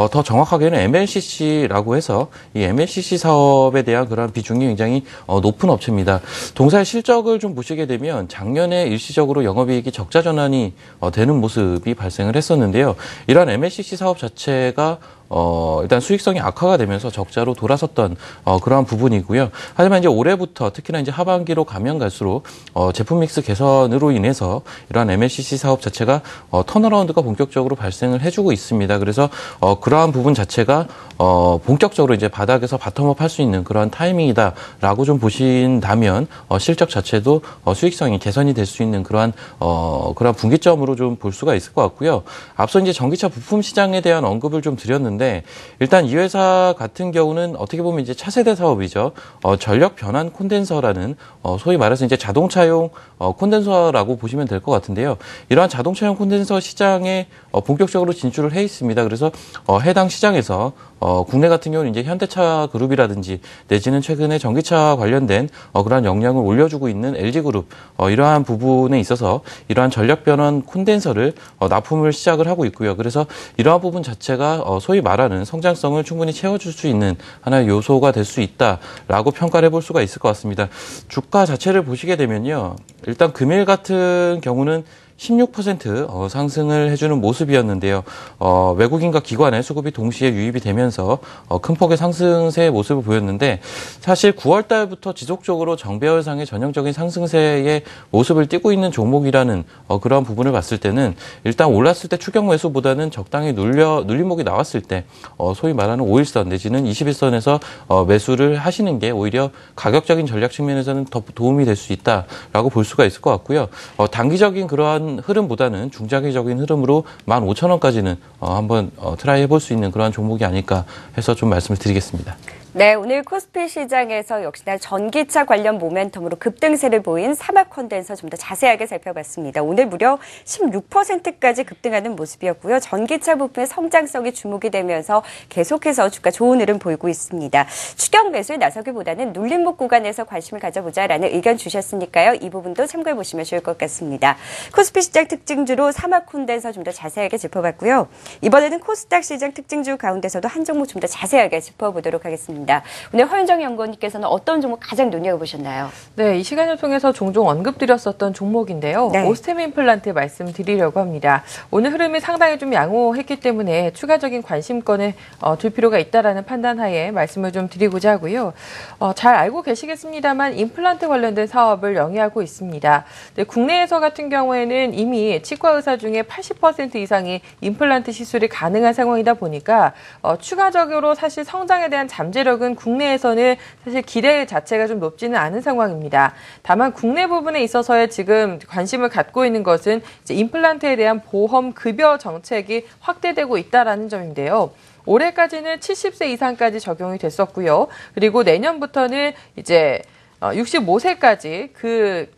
더 정확하게는 MLCC라고 해서 이 MLCC 사업에 대한 그런 비중이 굉장히 높은 업체입니다. 동사의 실적을 좀 보시게 되면 작년에 일시적으로 영업이익이 적자 전환이 되는 모습이 발생을 했었는데요. 이러한 MLCC 사업 자체가 일단 수익성이 악화가 되면서 적자로 돌아섰던 그러한 부분이고요. 하지만 이제 올해부터 특히나 이제 하반기로 가면 갈수록 제품 믹스 개선으로 인해서 이러한 MLCC 사업 자체가 턴어라운드가 본격적으로 발생을 해주고 있습니다. 그래서 그러한 부분 자체가 본격적으로 이제 바닥에서 바텀업 할 수 있는 그러한 타이밍이다라고 좀 보신다면 실적 자체도 수익성이 개선이 될 수 있는 그러한 분기점으로 좀 볼 수가 있을 것 같고요. 앞서 이제 전기차 부품 시장에 대한 언급을 좀 드렸는데 경우인데 일단 이 회사 같은 경우는 어떻게 보면 이제 차세대 사업이죠. 전력 변환 콘덴서라는 소위 말해서 이제 자동차용 콘덴서라고 보시면 될 것 같은데요. 이러한 자동차용 콘덴서 시장에 본격적으로 진출을 해 있습니다. 그래서 해당 시장에서 국내 같은 경우는 이제 현대차 그룹이라든지 내지는 최근에 전기차 관련된 그러한 역량을 올려주고 있는 LG그룹 이러한 부분에 있어서 이러한 전력 변환 콘덴서를 납품을 시작을 하고 있고요. 그래서 이러한 부분 자체가 소위 말하는 성장성을 충분히 채워줄 수 있는 하나의 요소가 될 수 있다라고 평가를 해볼 수가 있을 것 같습니다. 주가 자체를 보시게 되면요. 일단 금일 같은 경우는 16% 상승을 해주는 모습이었는데요. 외국인과 기관의 수급이 동시에 유입이 되면서 큰 폭의 상승세의 모습을 보였는데 사실 9월 달부터 지속적으로 정배열상의 전형적인 상승세의 모습을 띠고 있는 종목이라는 그러한 부분을 봤을 때는 일단 올랐을 때 추격 매수보다는 적당히 눌림목이 나왔을 때 소위 말하는 5일선 내지는 21선에서 매수를 하시는 게 오히려 가격적인 전략 측면에서는 더 도움이 될 수 있다라고 볼 수가 있을 것 같고요. 단기적인 그러한 흐름보다는 중장기적인 흐름으로 15,000원까지는 한번 트라이 해볼 수 있는 그러한 종목이 아닐까 해서 좀 말씀을 드리겠습니다. 네, 오늘 코스피 시장에서 역시나 전기차 관련 모멘텀으로 급등세를 보인 사막 콘덴서 좀 더 자세하게 살펴봤습니다. 오늘 무려 16%까지 급등하는 모습이었고요. 전기차 부분의 성장성이 주목이 되면서 계속해서 주가 좋은 흐름 보이고 있습니다. 추격 매수에 나서기보다는 눌림목 구간에서 관심을 가져보자라는 의견 주셨으니까요. 이 부분도 참고해 보시면 좋을 것 같습니다. 코스피 시장 특징주로 사막 콘덴서 좀 더 자세하게 짚어봤고요. 이번에는 코스닥 시장 특징주 가운데서도 한 종목 좀 더 자세하게 짚어보도록 하겠습니다. 오늘 허윤정 연구원님께서는 어떤 종목 가장 눈여겨보셨나요? 네, 이 시간을 통해서 종종 언급드렸었던 종목인데요. 네. 오스템 임플란트 말씀드리려고 합니다. 오늘 흐름이 상당히 좀 양호했기 때문에 추가적인 관심권을 둘 필요가 있다라는 판단하에 말씀을 좀 드리고자 하고요. 잘 알고 계시겠습니다만 임플란트 관련된 사업을 영위하고 있습니다. 네, 국내에서 같은 경우에는 이미 치과 의사 중에 80% 이상이 임플란트 시술이 가능한 상황이다 보니까 추가적으로 사실 성장에 대한 잠재력은 국내에서는 사실 기대 자체가 좀 높지는 않은 상황입니다. 다만 국내 부분에 있어서의 지금 관심을 갖고 있는 것은 이제 임플란트에 대한 보험 급여 정책이 확대되고 있다라는 점인데요. 올해까지는 70세 이상까지 적용이 됐었고요. 그리고 내년부터는 이제 65세까지 그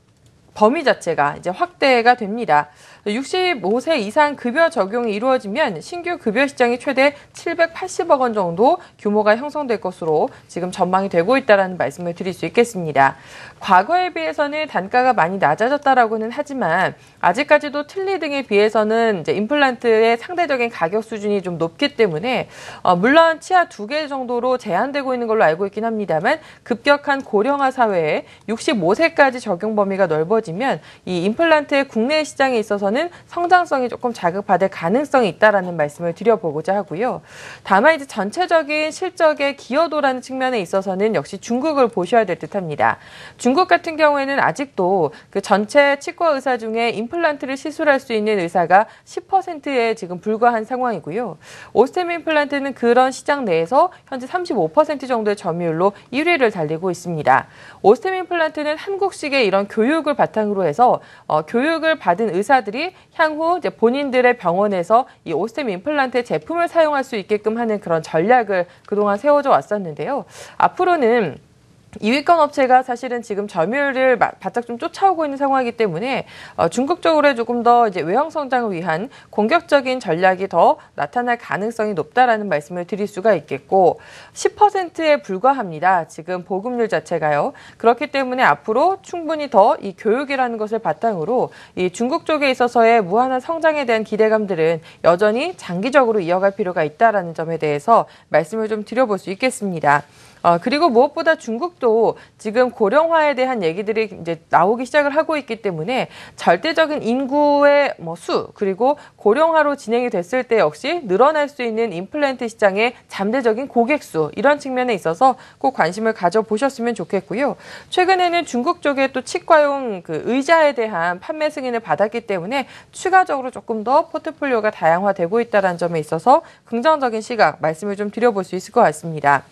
범위 자체가 이제 확대가 됩니다. 65세 이상 급여 적용이 이루어지면 신규 급여 시장이 최대 780억 원 정도 규모가 형성될 것으로 지금 전망이 되고 있다는 말씀을 드릴 수 있겠습니다. 과거에 비해서는 단가가 많이 낮아졌다라고는 하지만 아직까지도 틀니 등에 비해서는 이제 임플란트의 상대적인 가격 수준이 좀 높기 때문에 물론 치아 2개 정도로 제한되고 있는 걸로 알고 있긴 합니다만 급격한 고령화 사회에 65세까지 적용 범위가 넓어지면 이 임플란트의 국내 시장에 있어서는 성장성이 조금 자극받을 가능성이 있다라는 말씀을 드려보고자 하고요. 다만 이제 전체적인 실적의 기여도라는 측면에 있어서는 역시 중국을 보셔야 될 듯합니다. 중국 같은 경우에는 아직도 그 전체 치과 의사 중에 임플란트를 시술할 수 있는 의사가 10%에 지금 불과한 상황이고요. 오스템 임플란트는 그런 시장 내에서 현재 35% 정도의 점유율로 1위를 달리고 있습니다. 오스템 임플란트는 한국식의 이런 교육을 바탕으로 해서 교육을 받은 의사들이 향후 이제 본인들의 병원에서 이 오스템 임플란트 제품을 사용할 수 있게끔 하는 그런 전략을 그동안 세워져 왔었는데요. 앞으로는 2위권 업체가 사실은 지금 점유율을 바짝 좀 쫓아오고 있는 상황이기 때문에 중국 쪽으로 조금 더 이제 외형 성장을 위한 공격적인 전략이 더 나타날 가능성이 높다라는 말씀을 드릴 수가 있겠고 10%에 불과합니다. 지금 보급률 자체가요. 그렇기 때문에 앞으로 충분히 더 이 교육이라는 것을 바탕으로 이 중국 쪽에 있어서의 무한한 성장에 대한 기대감들은 여전히 장기적으로 이어갈 필요가 있다라는 점에 대해서 말씀을 좀 드려볼 수 있겠습니다. 그리고 무엇보다 중국도 지금 고령화에 대한 얘기들이 이제 나오기 시작을 하고 있기 때문에 절대적인 인구의 수 그리고 고령화로 진행이 됐을 때 역시 늘어날 수 있는 임플란트 시장의 잠재적인 고객 수 이런 측면에 있어서 꼭 관심을 가져보셨으면 좋겠고요. 최근에는 중국 쪽에 또 치과용 그 의자에 대한 판매 승인을 받았기 때문에 추가적으로 조금 더 포트폴리오가 다양화되고 있다는 점에 있어서 긍정적인 시각 말씀을 좀 드려볼 수 있을 것 같습니다.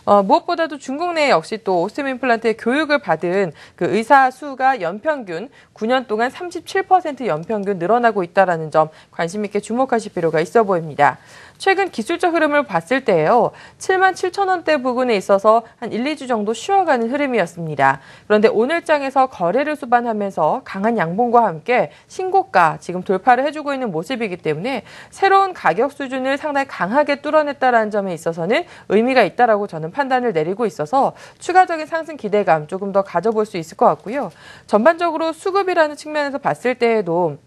무엇보다도 중국 내 역시 또 오스템 임플란트의 교육을 받은 그 의사 수가 연평균 9년 동안 37% 연평균 늘어나고 있다는 점 관심 있게 주목하실 필요가 있어 보입니다. 최근 기술적 흐름을 봤을 때요. 7만 7천 원대 부근에 있어서 한 1, 2주 정도 쉬어가는 흐름이었습니다. 그런데 오늘장에서 거래를 수반하면서 강한 양봉과 함께 신고가 지금 돌파를 해주고 있는 모습이기 때문에 새로운 가격 수준을 상당히 강하게 뚫어냈다는 점에 있어서는 의미가 있다라고 저는 판단을 내리고 있어서 추가적인 상승 기대감 조금 더 가져볼 수 있을 것 같고요. 전반적으로 수급이라는 측면에서 봤을 때에도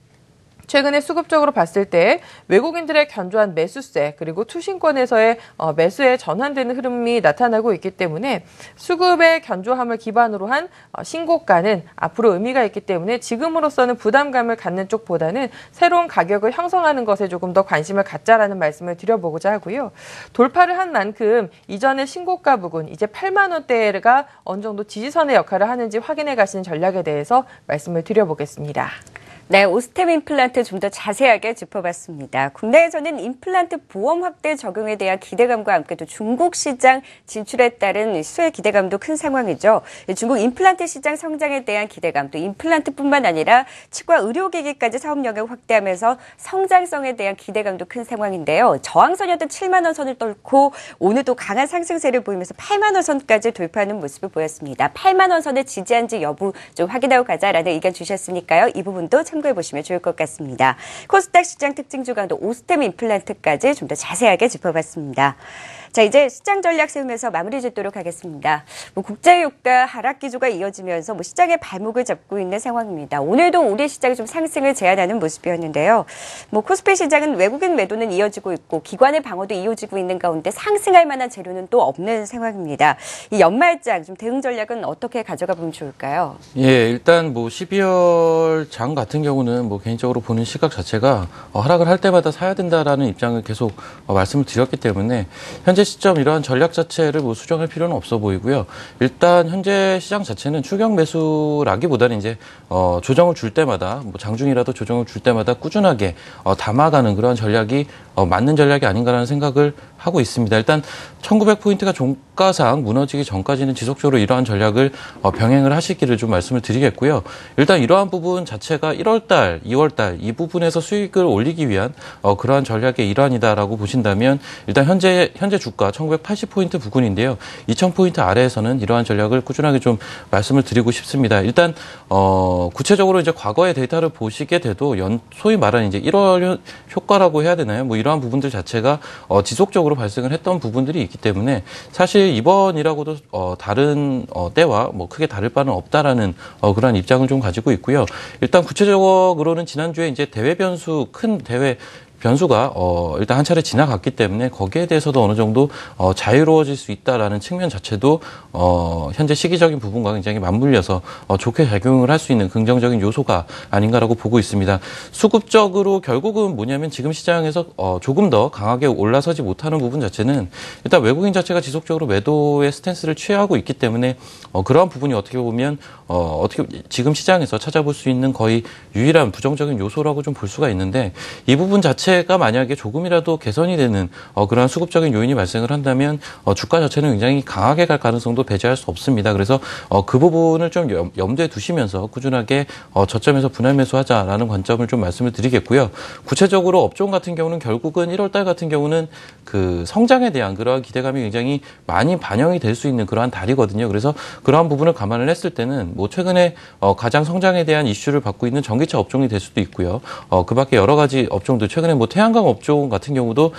최근에 수급적으로 봤을 때 외국인들의 견조한 매수세 그리고 투신권에서의 매수에 전환되는 흐름이 나타나고 있기 때문에 수급의 견조함을 기반으로 한 신고가는 앞으로 의미가 있기 때문에 지금으로서는 부담감을 갖는 쪽보다는 새로운 가격을 형성하는 것에 조금 더 관심을 갖자라는 말씀을 드려보고자 하고요. 돌파를 한 만큼 이전의 신고가 부근 이제 8만 원대가 어느 정도 지지선의 역할을 하는지 확인해 가시는 전략에 대해서 말씀을 드려보겠습니다. 네, 오스템 임플란트 좀 더 자세하게 짚어봤습니다. 국내에서는 임플란트 보험 확대 적용에 대한 기대감과 함께 또 중국 시장 진출에 따른 수혜 기대감도 큰 상황이죠. 중국 임플란트 시장 성장에 대한 기대감, 또 임플란트뿐만 아니라 치과 의료기기까지 사업 영역 확대하면서 성장성에 대한 기대감도 큰 상황인데요. 저항선이었던 7만 원 선을 뚫고 오늘도 강한 상승세를 보이면서 8만 원 선까지 돌파하는 모습을 보였습니다. 8만 원 선을 지지한지 여부 좀 확인하고 가자라는 의견 주셨으니까요. 이 부분도 참고해보시면 좋을 것 같습니다. 코스닥 시장 특징 주간도 오스템 임플란트까지 좀 더 자세하게 짚어봤습니다. 자, 이제 시장 전략 세우면서 마무리 짓도록 하겠습니다. 국제유가 하락 기조가 이어지면서 시장의 발목을 잡고 있는 상황입니다. 오늘도 우리 시장이 좀 상승을 제한하는 모습이었는데요. 코스피 시장은 외국인 매도는 이어지고 있고 기관의 방어도 이어지고 있는 가운데 상승할 만한 재료는 또 없는 상황입니다. 이 연말장 좀 대응 전략은 어떻게 가져가 보면 좋을까요? 예, 일단 12월 장 같은 경우는 개인적으로 보는 시각 자체가 하락을 할 때마다 사야 된다라는 입장을 계속 말씀을 드렸기 때문에 현재 시점 이러한 전략 자체를 수정할 필요는 없어 보이고요. 일단 현재 시장 자체는 추격 매수라기보다는 이제 조정을 줄 때마다 장중이라도 조정을 줄 때마다 꾸준하게 담아가는 그런 전략이 맞는 전략이 아닌가라는 생각을 하고 있습니다. 일단 1900포인트가 종가상 무너지기 전까지는 지속적으로 이러한 전략을 병행을 하시기를 좀 말씀을 드리겠고요. 일단 이러한 부분 자체가 1월달, 2월달 이 부분에서 수익을 올리기 위한 그러한 전략의 일환이다라고 보신다면 일단 현재 주가 1980포인트 부근인데요. 2000포인트 아래에서는 이러한 전략을 꾸준하게 좀 말씀을 드리고 싶습니다. 일단 구체적으로 이제 과거의 데이터를 보시게 돼도 소위 말하는 이제 1월 효과라고 해야 되나요? 이러한 부분들 자체가 지속적으로 발생을 했던 부분들이 있기 때문에 사실 이번이라고도 다른 때와 크게 다를 바는 없다라는 그런 입장을 좀 가지고 있고요. 일단 구체적으로는 지난주에 이제 큰 대회 변수가 일단 한 차례 지나갔기 때문에 거기에 대해서도 어느 정도 자유로워질 수 있다라는 측면 자체도 현재 시기적인 부분과 굉장히 맞물려서 좋게 작용을 할 수 있는 긍정적인 요소가 아닌가라고 보고 있습니다. 수급적으로 결국은 뭐냐면 지금 시장에서 조금 더 강하게 올라서지 못하는 부분 자체는 일단 외국인 자체가 지속적으로 매도의 스탠스를 취하고 있기 때문에 그러한 부분이 어떻게 보면 지금 시장에서 찾아볼 수 있는 거의 유일한 부정적인 요소라고 좀 볼 수가 있는데 이 부분 자체가 만약에 조금이라도 개선이 되는 그러한 수급적인 요인이 발생을 한다면 주가 자체는 굉장히 강하게 갈 가능성도 배제할 수 없습니다. 그래서 그 부분을 좀 염두에 두시면서 꾸준하게 저점에서 분할 매수하자라는 관점을 좀 말씀을 드리겠고요. 구체적으로 업종 같은 경우는 결국은 1월달 같은 경우는 그 성장에 대한 그러한 기대감이 굉장히 많이 반영이 될 수 있는 그러한 달이거든요. 그래서 그러한 부분을 감안을 했을 때는 최근에 가장 성장에 대한 이슈를 받고 있는 전기차 업종이 될 수도 있고요. 그 밖에 여러 가지 업종들 최근에 태양광 업종 같은 경우도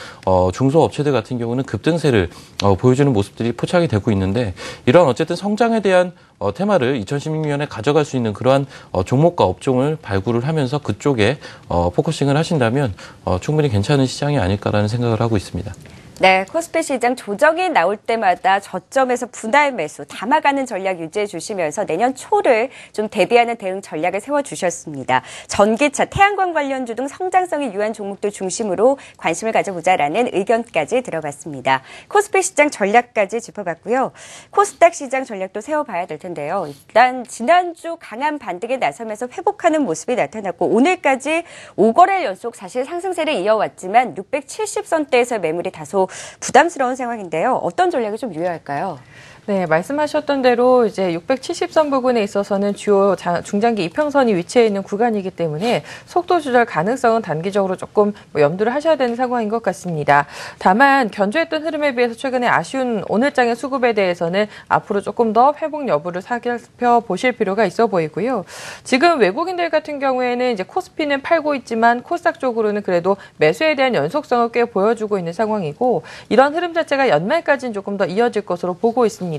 중소업체들 같은 경우는 급등세를 보여주는 모습들이 포착이 되고 있는데 이런 어쨌든 성장에 대한 테마를 2016년에 가져갈 수 있는 그러한 종목과 업종을 발굴을 하면서 그쪽에 포커싱을 하신다면 충분히 괜찮은 시장이 아닐까라는 생각을 하고 있습니다. 네, 코스피 시장 조정이 나올 때마다 저점에서 분할 매수, 담아가는 전략 유지해 주시면서 내년 초를 좀 대비하는 대응 전략을 세워주셨습니다. 전기차, 태양광 관련주 등 성장성이 유한 종목들 중심으로 관심을 가져보자라는 의견까지 들어봤습니다. 코스피 시장 전략까지 짚어봤고요. 코스닥 시장 전략도 세워봐야 될 텐데요. 일단 지난주 강한 반등에 나서면서 회복하는 모습이 나타났고 오늘까지 5거래일 연속 사실 상승세를 이어왔지만 670선대에서 매물이 다소 또 부담스러운 상황인데요. 어떤 전략이 좀 유효할까요? 네, 말씀하셨던 대로 이제 670선 부근에 있어서는 주요 중장기 이평선이 위치해 있는 구간이기 때문에 속도 조절 가능성은 단기적으로 조금 염두를 하셔야 되는 상황인 것 같습니다. 다만 견조했던 흐름에 비해서 최근에 아쉬운 오늘장의 수급에 대해서는 앞으로 조금 더 회복 여부를 살펴보실 필요가 있어 보이고요. 지금 외국인들 같은 경우에는 이제 코스피는 팔고 있지만 코스닥 쪽으로는 그래도 매수에 대한 연속성을 꽤 보여주고 있는 상황이고 이런 흐름 자체가 연말까지는 조금 더 이어질 것으로 보고 있습니다.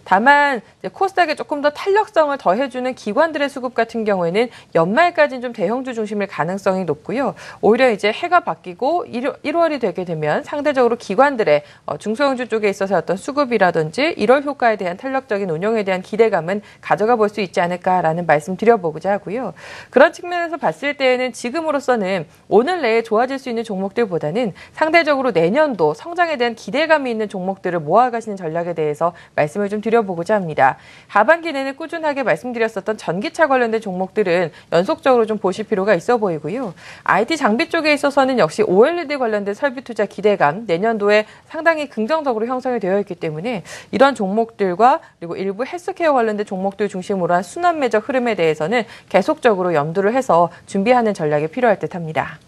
다만 코스닥에 조금 더 탄력성을 더해주는 기관들의 수급 같은 경우에는 연말까지는 좀 대형주 중심일 가능성이 높고요. 오히려 이제 해가 바뀌고 1월이 되게 되면 상대적으로 기관들의 중소형주 쪽에 있어서 어떤 수급이라든지 1월 효과에 대한 탄력적인 운용에 대한 기대감은 가져가 볼 수 있지 않을까라는 말씀 드려보고자 하고요. 그런 측면에서 봤을 때에는 지금으로서는 오늘 내에 좋아질 수 있는 종목들보다는 상대적으로 내년도 성장에 대한 기대감이 있는 종목들을 모아가시는 전략에 대해서 말씀을 좀 드려보고자 합니다. 하반기 내내 꾸준하게 말씀드렸었던 전기차 관련된 종목들은 연속적으로 좀 보실 필요가 있어 보이고요. IT 장비 쪽에 있어서는 역시 OLED 관련된 설비 투자 기대감 내년도에 상당히 긍정적으로 형성이 되어 있기 때문에 이런 종목들과 그리고 일부 헬스케어 관련된 종목들 중심으로 한 순환매적 흐름에 대해서는 계속적으로 염두를 해서 준비하는 전략이 필요할 듯합니다.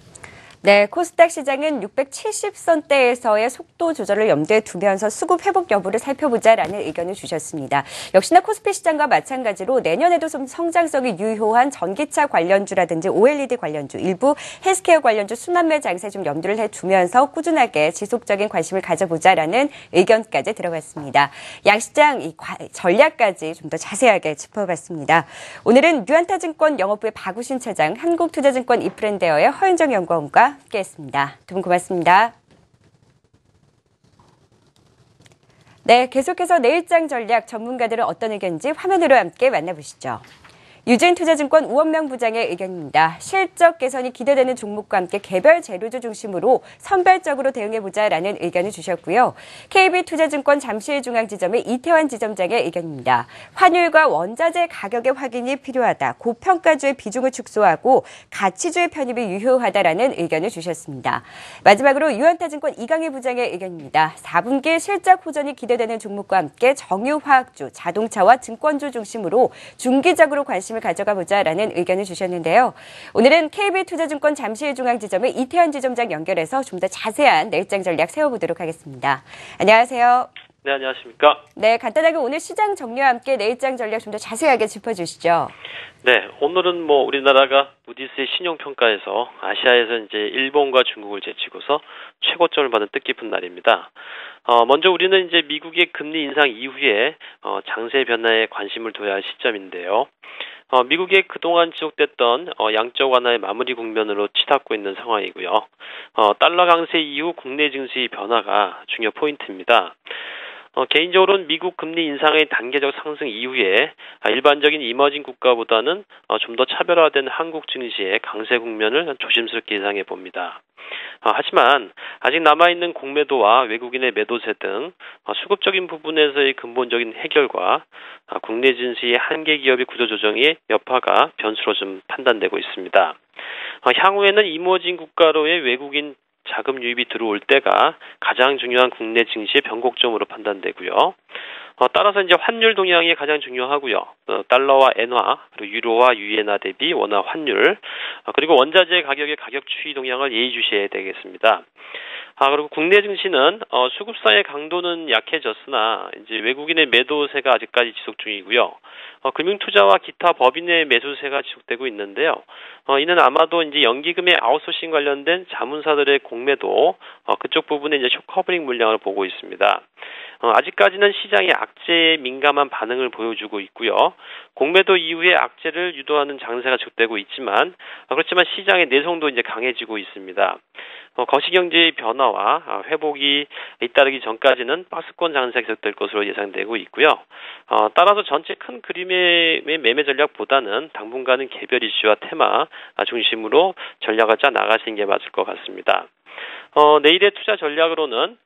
네, 코스닥 시장은 670선대에서의 속도 조절을 염두에 두면서 수급 회복 여부를 살펴보자라는 의견을 주셨습니다. 역시나 코스피 시장과 마찬가지로 내년에도 좀 성장성이 유효한 전기차 관련주라든지 OLED 관련주, 일부 헬스케어 관련주 순환매 장세 좀 염두를 해두면서 꾸준하게 지속적인 관심을 가져보자라는 의견까지 들어봤습니다. 양시장 이 전략까지 좀 더 자세하게 짚어봤습니다. 오늘은 유한타증권 영업부의 박우신 차장, 한국투자증권 이프랜데어의 허현정 연구원과 함께했습니다. 두 분 고맙습니다. 네, 계속해서 내일장 전략 전문가들은 어떤 의견인지 화면으로 함께 만나보시죠. 유진투자증권 우원명 부장의 의견입니다. 실적 개선이 기대되는 종목과 함께 개별 재료주 중심으로 선별적으로 대응해보자라는 의견을 주셨고요. KB투자증권 잠실중앙지점의 이태환 지점장의 의견입니다. 환율과 원자재 가격의 확인이 필요하다. 고평가주의 비중을 축소하고 가치주의 편입이 유효하다라는 의견을 주셨습니다. 마지막으로 유한타증권 이강희 부장의 의견입니다. 4분기 실적 호전이 기대되는 종목과 함께 정유화학주, 자동차와 증권주 중심으로 중기적으로 관심을 가져가 보자라는 의견을 주셨는데요. 오늘은 KB투자증권 잠실중앙지점의 이태환 지점장 연결해서 좀 더 자세한 내일장 전략 세워보도록 하겠습니다. 안녕하세요. 네, 안녕하십니까. 네, 간단하게 오늘 시장 정리와 함께 내일장 전략 좀 더 자세하게 짚어주시죠. 네, 오늘은 우리나라가 무디스의 신용평가에서 아시아에서 이제 일본과 중국을 제치고서 최고점을 받은 뜻깊은 날입니다. 먼저 우리는 이제 미국의 금리 인상 이후에 장세 변화에 관심을 둬야 할 시점인데요. 미국의 그동안 지속됐던 양적 완화의 마무리 국면으로 치닫고 있는 상황이고요. 달러 강세 이후 국내 증시 변화가 중요 포인트입니다. 개인적으로는 미국 금리 인상의 단계적 상승 이후에 일반적인 이머징 국가보다는 좀 더 차별화된 한국 증시의 강세 국면을 조심스럽게 예상해 봅니다. 하지만 아직 남아있는 공매도와 외국인의 매도세 등 수급적인 부분에서의 근본적인 해결과 국내 증시의 한계 기업의 구조조정의 여파가 변수로 좀 판단되고 있습니다. 향후에는 이머징 국가로의 외국인 자금 유입이 들어올 때가 가장 중요한 국내 증시의 변곡점으로 판단되고요. 따라서 이제 환율 동향이 가장 중요하고요. 달러와 엔화, 그리고 유로와 유엔화 대비 원화 환율, 그리고 원자재 가격의 가격 추이 동향을 예의주시해야 되겠습니다. 그리고 국내 증시는 수급상의 강도는 약해졌으나 이제 외국인의 매도세가 아직까지 지속 중이고요. 금융투자와 기타 법인의 매수세가 지속되고 있는데요. 이는 아마도 이제 연기금의 아웃소싱 관련된 자문사들의 공매도 그쪽 부분에 이제 쇼커버링 물량을 보고 있습니다. 아직까지는 시장의 악재에 민감한 반응을 보여주고 있고요. 공매도 이후에 악재를 유도하는 장세가 지속되고 있지만 그렇지만 시장의 내성도 이제 강해지고 있습니다. 거시경제의 변화와 회복이 잇따르기 전까지는 박스권 장세가 계속될 것으로 예상되고 있고요. 따라서 전체 큰 그림의 매매 전략보다는 당분간은 개별 이슈와 테마 중심으로 전략을 짜 나가시는 게 맞을 것 같습니다. 내일의 투자 전략으로는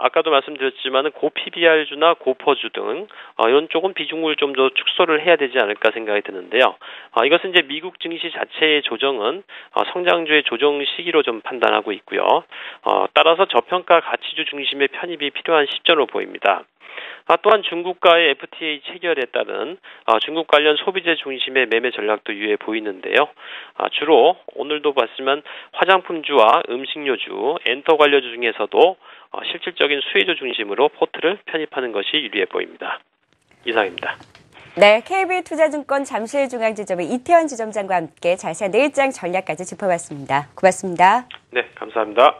아까도 말씀드렸지만 고 PBR주나 고퍼주 등 이런 조금 비중을 좀 더 축소를 해야 되지 않을까 생각이 드는데요. 이것은 이제 미국 증시 자체의 조정은 성장주의 조정 시기로 좀 판단하고 있고요. 따라서 저평가 가치주 중심의 편입이 필요한 시점으로 보입니다. 또한 중국과의 FTA 체결에 따른 중국 관련 소비재 중심의 매매 전략도 유효해 보이는데요. 주로 오늘도 봤지만 화장품주와 음식료주, 엔터 관료주 중에서도 실질적인 수혜주 중심으로 포트를 편입하는 것이 유리해 보입니다. 이상입니다. 네, KB투자증권 잠실중앙지점의 이태원 지점장과 함께 자세한 내일장 전략까지 짚어봤습니다. 고맙습니다. 네, 감사합니다.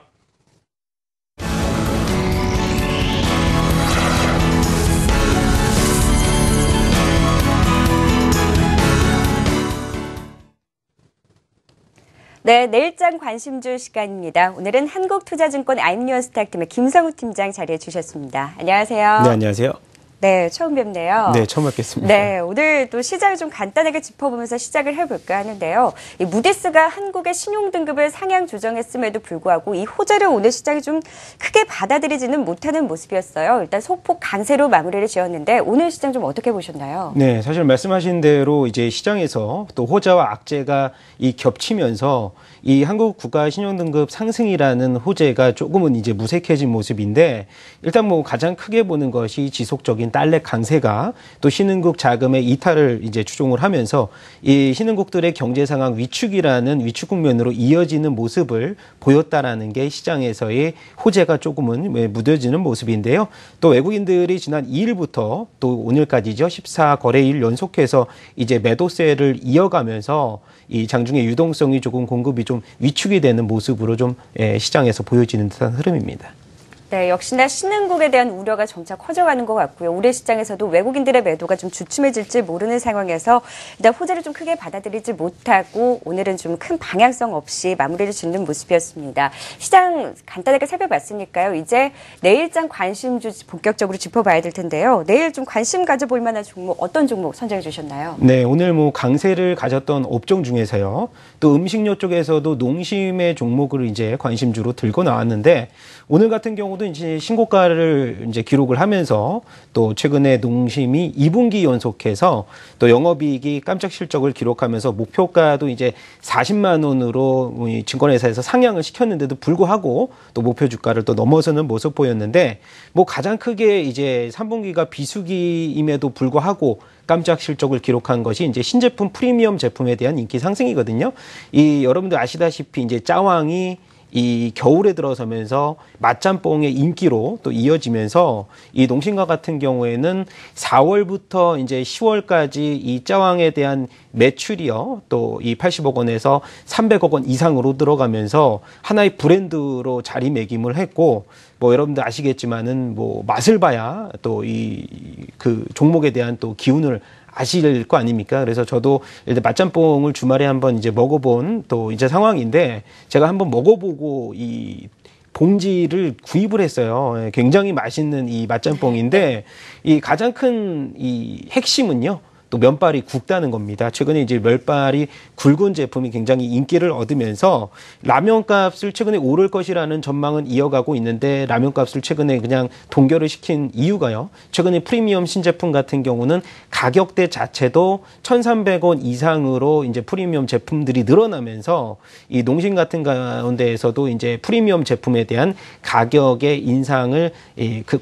네, 내일장 관심주 시간입니다. 오늘은 한국투자증권 아임뉴스탁팀의 김성우 팀장 자리해 주셨습니다. 안녕하세요. 네, 안녕하세요. 네, 처음 뵙네요. 네, 처음 뵙겠습니다. 네, 오늘 또 시장을 좀 간단하게 짚어보면서 시작을 해볼까 하는데요. 이 무디스가 한국의 신용등급을 상향 조정했음에도 불구하고 이 호재를 오늘 시장이 좀 크게 받아들이지는 못하는 모습이었어요. 일단 소폭 강세로 마무리를 지었는데 오늘 시장 좀 어떻게 보셨나요? 네, 사실 말씀하신 대로 이제 시장에서 또 호재와 악재가 겹치면서 이 한국 국가 신용등급 상승이라는 호재가 조금은 이제 무색해진 모습인데 일단 뭐 가장 크게 보는 것이 지속적인 달러 강세가 또 신흥국 자금의 이탈을 이제 추종을 하면서 이 신흥국들의 경제 상황 위축이라는 위축 국면으로 이어지는 모습을 보였다라는 게 시장에서의 호재가 조금은 무뎌지는 모습인데요. 또 외국인들이 지난 2일부터 또 오늘까지죠. 14거래일 연속해서 이제 매도세를 이어가면서 이 장중의 유동성이 조금 공급이 좀 위축이 되는 모습으로 좀 시장에서 보여지는 듯한 흐름입니다. 네, 역시나 신흥국에 대한 우려가 점차 커져가는 것 같고요. 올해 시장에서도 외국인들의 매도가 좀 주춤해질지 모르는 상황에서 일단 호재를 좀 크게 받아들이지 못하고 오늘은 좀 큰 방향성 없이 마무리를 짓는 모습이었습니다. 시장 간단하게 살펴봤으니까요. 이제 내일장 관심주 본격적으로 짚어봐야 될 텐데요. 내일 좀 관심 가져볼 만한 종목 어떤 종목 선정해 주셨나요? 네, 오늘 뭐 강세를 가졌던 업종 중에서요. 또 음식료 쪽에서도 농심의 종목을 이제 관심주로 들고 나왔는데 오늘 같은 경우도 이제 신고가를 이제 기록을 하면서 또 최근에 농심이 2분기 연속해서 또 영업이익이 깜짝 실적을 기록하면서 목표가도 이제 40만 원으로 증권회사에서 상향을 시켰는데도 불구하고 또 목표 주가를 또 넘어서는 모습 보였는데 뭐 가장 크게 이제 3분기가 비수기임에도 불구하고 깜짝 실적을 기록한 것이 이제 신제품 프리미엄 제품에 대한 인기 상승이거든요. 이 여러분들 아시다시피 이제 짜왕이 이 겨울에 들어서면서 맛짬뽕의 인기로 또 이어지면서 이 농심과 같은 경우에는 4월부터 이제 10월까지 이 짜왕에 대한 매출이요. 또 이 80억 원에서 300억 원 이상으로 들어가면서 하나의 브랜드로 자리매김을 했고 뭐 여러분들 아시겠지만은 뭐 맛을 봐야 또 그 종목에 대한 또 기운을 아실 거 아닙니까? 그래서 저도 일단 맛짬뽕을 주말에 한번 이제 먹어본 또 이제 상황인데 제가 한번 먹어보고 이 봉지를 구입을 했어요. 굉장히 맛있는 이 맛짬뽕인데 이 가장 큰 이 핵심은요. 또 면발이 굵다는 겁니다. 최근에 이제 면발이 굵은 제품이 굉장히 인기를 얻으면서 라면 값을 최근에 오를 것이라는 전망은 이어가고 있는데 라면 값을 최근에 그냥 동결을 시킨 이유가요. 최근에 프리미엄 신제품 같은 경우는 가격대 자체도 1,300원 이상으로 이제 프리미엄 제품들이 늘어나면서 이 농심 같은 가운데에서도 이제 프리미엄 제품에 대한 가격의 인상을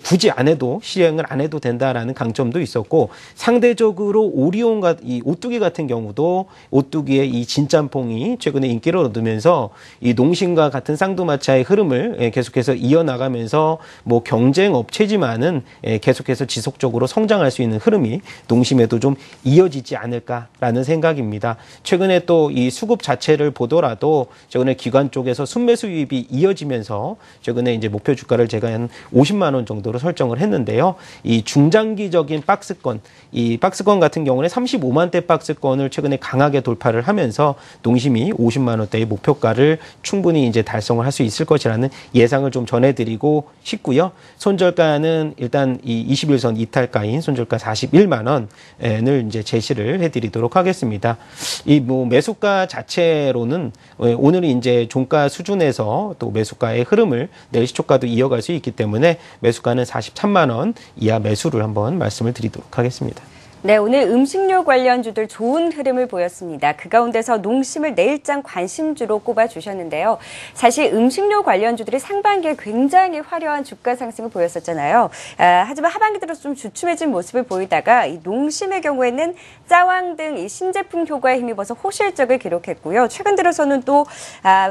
굳이 안 해도 시행을 안 해도 된다라는 강점도 있었고 상대적으로 오리온과 이 오뚜기 같은 경우도 오뚜기의 이 진짬뽕이 최근에 인기를 얻으면서 이 농심과 같은 쌍두마차의 흐름을 계속해서 이어나가면서 뭐 경쟁 업체지만은 계속해서 지속적으로 성장할 수 있는 흐름이 농심에도 좀 이어지지 않을까라는 생각입니다. 최근에 또 이 수급 자체를 보더라도 최근에 기관 쪽에서 순매수 유입이 이어지면서 최근에 이제 목표 주가를 제가 한 50만 원 정도로 설정을 했는데요. 이 중장기적인 박스권, 이 박스권 같은 경우는 35만 대 박스권을 최근에 강하게 돌파를 하면서 농심이 50만 원대의 목표가를 충분히 이제 달성을 할 수 있을 것이라는 예상을 좀 전해드리고 싶고요. 손절가는 일단 이 21선 이탈가인 손절가 41만 원을 이제 제시를 해드리도록 하겠습니다. 이 뭐 매수가 자체로는 오늘 이제 종가 수준에서 또 매수가의 흐름을 내일 시초가도 이어갈 수 있기 때문에 매수가는 43만 원 이하 매수를 한번 말씀을 드리도록 하겠습니다. 네, 오늘 음식료 관련주들 좋은 흐름을 보였습니다. 그 가운데서 농심을 내일장 관심주로 꼽아주셨는데요. 사실 음식료 관련주들이 상반기에 굉장히 화려한 주가 상승을 보였었잖아요. 하지만 하반기 들어서 좀 주춤해진 모습을 보이다가 이 농심의 경우에는 짜왕 등 이 신제품 효과에 힘입어서 호실적을 기록했고요. 최근 들어서는 또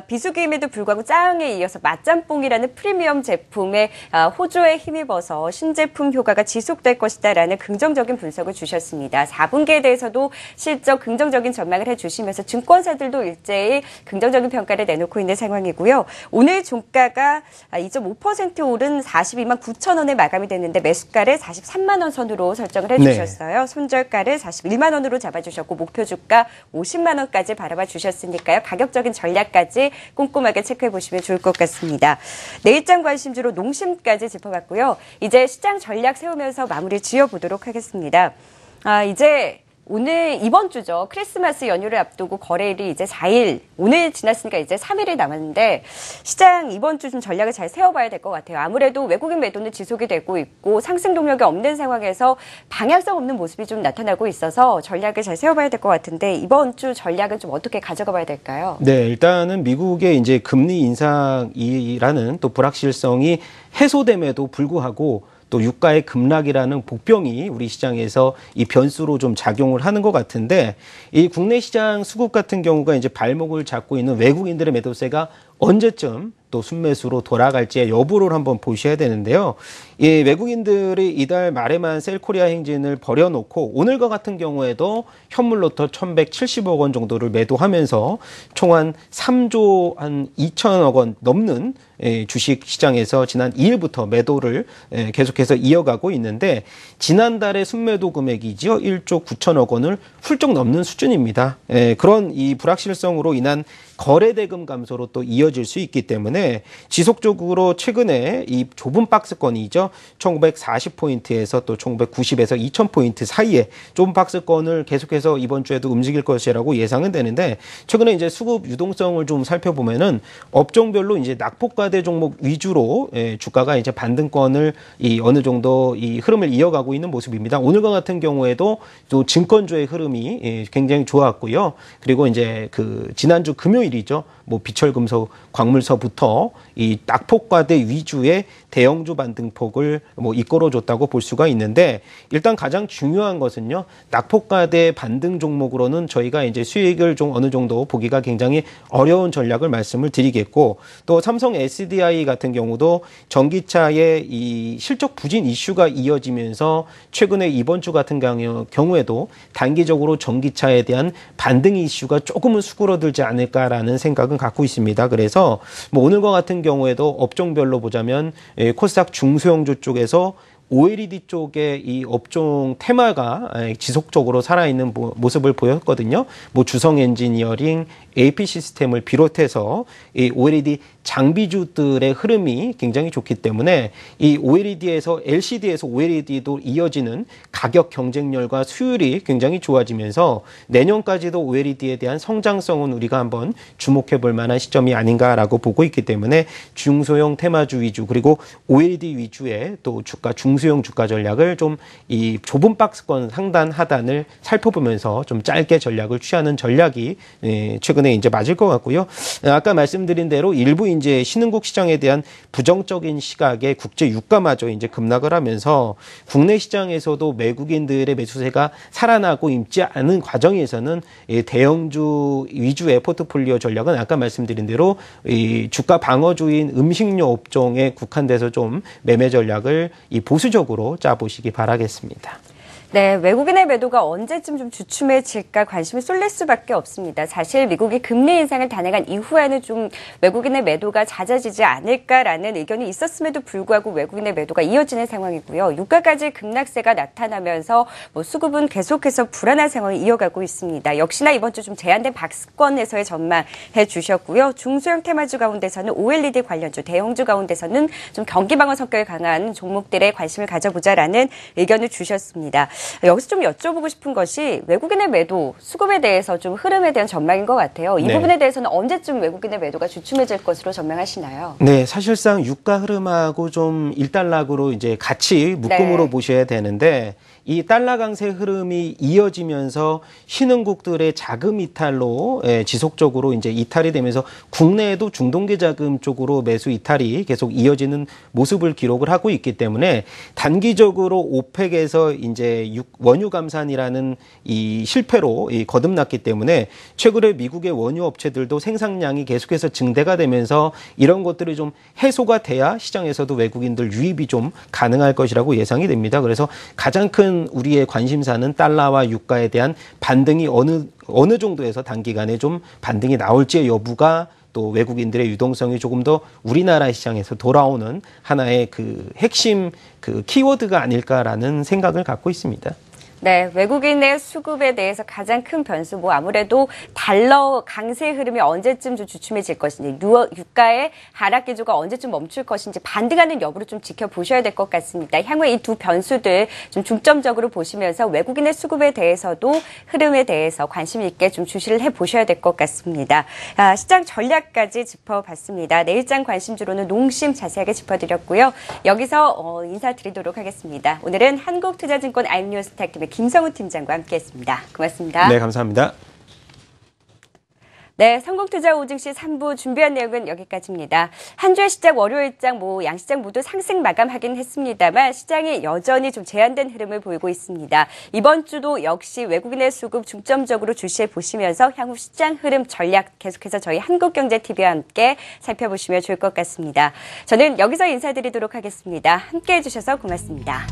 비수기임에도 불구하고 짜왕에 이어서 맛짬뽕이라는 프리미엄 제품의 호조에 힘입어서 신제품 효과가 지속될 것이다라는 긍정적인 분석을 주셨습니다. 4분기에 대해서도 실적 긍정적인 전망을 해주시면서 증권사들도 일제히 긍정적인 평가를 내놓고 있는 상황이고요. 오늘 종가가 2.5% 오른 42만 9천 원에 마감이 됐는데 매수가를 43만 원 선으로 설정을 해주셨어요. 네. 손절가를 41만 원으로 잡아주셨고 목표 주가 50만 원까지 바라봐 주셨으니까요. 가격적인 전략까지 꼼꼼하게 체크해 보시면 좋을 것 같습니다. 내일장 관심주로 농심까지 짚어봤고요. 이제 시장 전략 세우면서 마무리 지어보도록 하겠습니다. 이제 오늘 이번 주죠. 크리스마스 연휴를 앞두고 거래일이 이제 4일, 오늘 지났으니까 이제 3일이 남았는데 시장 이번 주 좀 전략을 잘 세워봐야 될 것 같아요. 아무래도 외국인 매도는 지속이 되고 있고 상승 동력이 없는 상황에서 방향성 없는 모습이 좀 나타나고 있어서 전략을 잘 세워봐야 될 것 같은데 이번 주 전략은 좀 어떻게 가져가 봐야 될까요? 네, 일단은 미국의 이제 금리 인상이라는 또 불확실성이 해소됨에도 불구하고 또 유가의 급락이라는 복병이 우리 시장에서 이 변수로 좀 작용을 하는 것 같은데 이 국내 시장 수급 같은 경우가 이제 발목을 잡고 있는 외국인들의 매도세가 언제쯤 또 순매수로 돌아갈지의 여부를 한번 보셔야 되는데요. 이 외국인들이 이달 말에만 셀코리아 행진을 벌여놓고 오늘과 같은 경우에도 현물로터 1,170억 원 정도를 매도하면서 총 한 3조 한 2천억 원 넘는 주식 시장에서 지난 2일부터 매도를 계속해서 이어가고 있는데 지난달의 순매도 금액이죠. 1조 9천억 원을 훌쩍 넘는 수준입니다. 그런 이 불확실성으로 인한 거래대금 감소로 또 이어질 수 있기 때문에 지속적으로 최근에 이 좁은 박스권이죠. 1940포인트에서 또 1990에서 2000포인트 사이에 좁은 박스권을 계속해서 이번 주에도 움직일 것이라고 예상은 되는데 최근에 이제 수급 유동성을 좀 살펴보면은 업종별로 이제 낙폭과대 종목 위주로 주가가 이제 반등권을 이 어느 정도 이 흐름을 이어가고 있는 모습입니다. 오늘과 같은 경우에도 또 증권주의 흐름이 굉장히 좋았고요. 그리고 이제 그 지난주 금요일이죠. 뭐 비철금속, 광물서부터 이 낙폭과대 위주의 대형주 반등폭을 뭐 이끌어줬다고 볼 수가 있는데 일단 가장 중요한 것은요. 낙폭과대 반등 종목으로는 저희가 이제 수익을 좀 어느 정도 보기가 굉장히 어려운 전략을 말씀을 드리겠고 또 삼성 SDI 같은 경우도 전기차의 이 실적 부진 이슈가 이어지면서 최근에 이번 주 같은 경우에도 단기적으로 전기차에 대한 반등 이슈가 조금은 수그러들지 않을까라는 생각은 갖고 있습니다. 그래서 뭐 오늘과 같은 경우에도 업종별로 보자면 코스닥 중소형주 쪽에서 OLED 쪽의 이 업종 테마가 지속적으로 살아있는 모습을 보였거든요. 뭐 주성 엔지니어링, AP 시스템을 비롯해서 이 OLED 장비주들의 흐름이 굉장히 좋기 때문에 이 OLED에서 LCD에서 OLED도 이어지는 가격 경쟁력과 수율이 굉장히 좋아지면서 내년까지도 OLED에 대한 성장성은 우리가 한번 주목해 볼 만한 시점이 아닌가라고 보고 있기 때문에 중소형 테마주 위주 그리고 OLED 위주의 또 주가 중소형 주가 전략을 좀 이 좁은 박스권 상단 하단을 살펴보면서 좀 짧게 전략을 취하는 전략이 최근에 이제 맞을 것 같고요. 아까 말씀드린 대로 일부 이제 신흥국 시장에 대한 부정적인 시각에 국제 유가마저 이제 급락을 하면서 국내 시장에서도 외국인들의 매수세가 살아나고 있지 않은 과정에서는 대형주 위주의 포트폴리오 전략은 아까 말씀드린 대로 이 주가 방어주인 음식료 업종에 국한돼서 좀 매매 전략을 이 보수적으로 짜보시기 바라겠습니다. 네, 외국인의 매도가 언제쯤 좀 주춤해질까 관심이 쏠릴 수밖에 없습니다. 사실 미국이 금리 인상을 단행한 이후에는 좀 외국인의 매도가 잦아지지 않을까라는 의견이 있었음에도 불구하고 외국인의 매도가 이어지는 상황이고요. 유가까지 급락세가 나타나면서 뭐 수급은 계속해서 불안한 상황이 이어가고 있습니다. 역시나 이번 주 좀 제한된 박스권에서의 전망해 주셨고요. 중소형 테마주 가운데서는 OLED 관련주, 대형주 가운데서는 좀 경기 방어 성격이 강한 종목들에 관심을 가져보자라는 의견을 주셨습니다. 여기서 좀 여쭤보고 싶은 것이 외국인의 매도, 수급에 대해서 좀 흐름에 대한 전망인 것 같아요. 이 부분에 대해서는 언제쯤 외국인의 매도가 주춤해질 것으로 전망하시나요? 네, 사실상 유가 흐름하고 좀 일단락으로 이제 같이 묶음으로 보셔야 되는데 이 달러 강세 흐름이 이어지면서 신흥국들의 자금 이탈로 지속적으로 이제 이탈이 되면서 국내에도 중동계 자금 쪽으로 매수 이탈이 계속 이어지는 모습을 기록을 하고 있기 때문에 단기적으로 오펙에서 이제 원유 감산이라는 이 실패로 거듭났기 때문에 최근에 미국의 원유 업체들도 생산량이 계속해서 증대가 되면서 이런 것들이 좀 해소가 돼야 시장에서도 외국인들 유입이 좀 가능할 것이라고 예상이 됩니다. 그래서 가장 큰 우리의 관심사는 달러와 유가에 대한 반등이 어느 정도에서 단기간에 좀 반등이 나올지의 여부가 또 외국인들의 유동성이 조금 더 우리나라 시장에서 돌아오는 하나의 그 핵심 그 키워드가 아닐까라는 생각을 갖고 있습니다. 네, 외국인의 수급에 대해서 가장 큰 변수, 아무래도 달러 강세 흐름이 언제쯤 좀 주춤해질 것인지, 유가의 하락 기조가 언제쯤 멈출 것인지 반등하는 여부를 좀 지켜보셔야 될 것 같습니다. 향후에 이 두 변수들 좀 중점적으로 보시면서 외국인의 수급에 대해서도 흐름에 대해서 관심 있게 좀 주시를 해보셔야 될 것 같습니다. 시장 전략까지 짚어봤습니다. 내일장 관심주로는 농심 자세하게 짚어드렸고요. 여기서 인사드리도록 하겠습니다. 오늘은 한국투자증권 IM뉴스텍팀의 김성우 팀장과 함께했습니다. 고맙습니다. 네, 감사합니다. 네, 성공투자 오증시 3부 준비한 내용은 여기까지입니다. 한 주의 시작 월요일장 양시장 모두 상승 마감하긴 했습니다만 시장이 여전히 좀 제한된 흐름을 보이고 있습니다. 이번 주도 역시 외국인의 수급 중점적으로 주시해 보시면서 향후 시장 흐름 전략 계속해서 저희 한국경제TV와 함께 살펴보시면 좋을 것 같습니다. 저는 여기서 인사드리도록 하겠습니다. 함께해 주셔서 고맙습니다.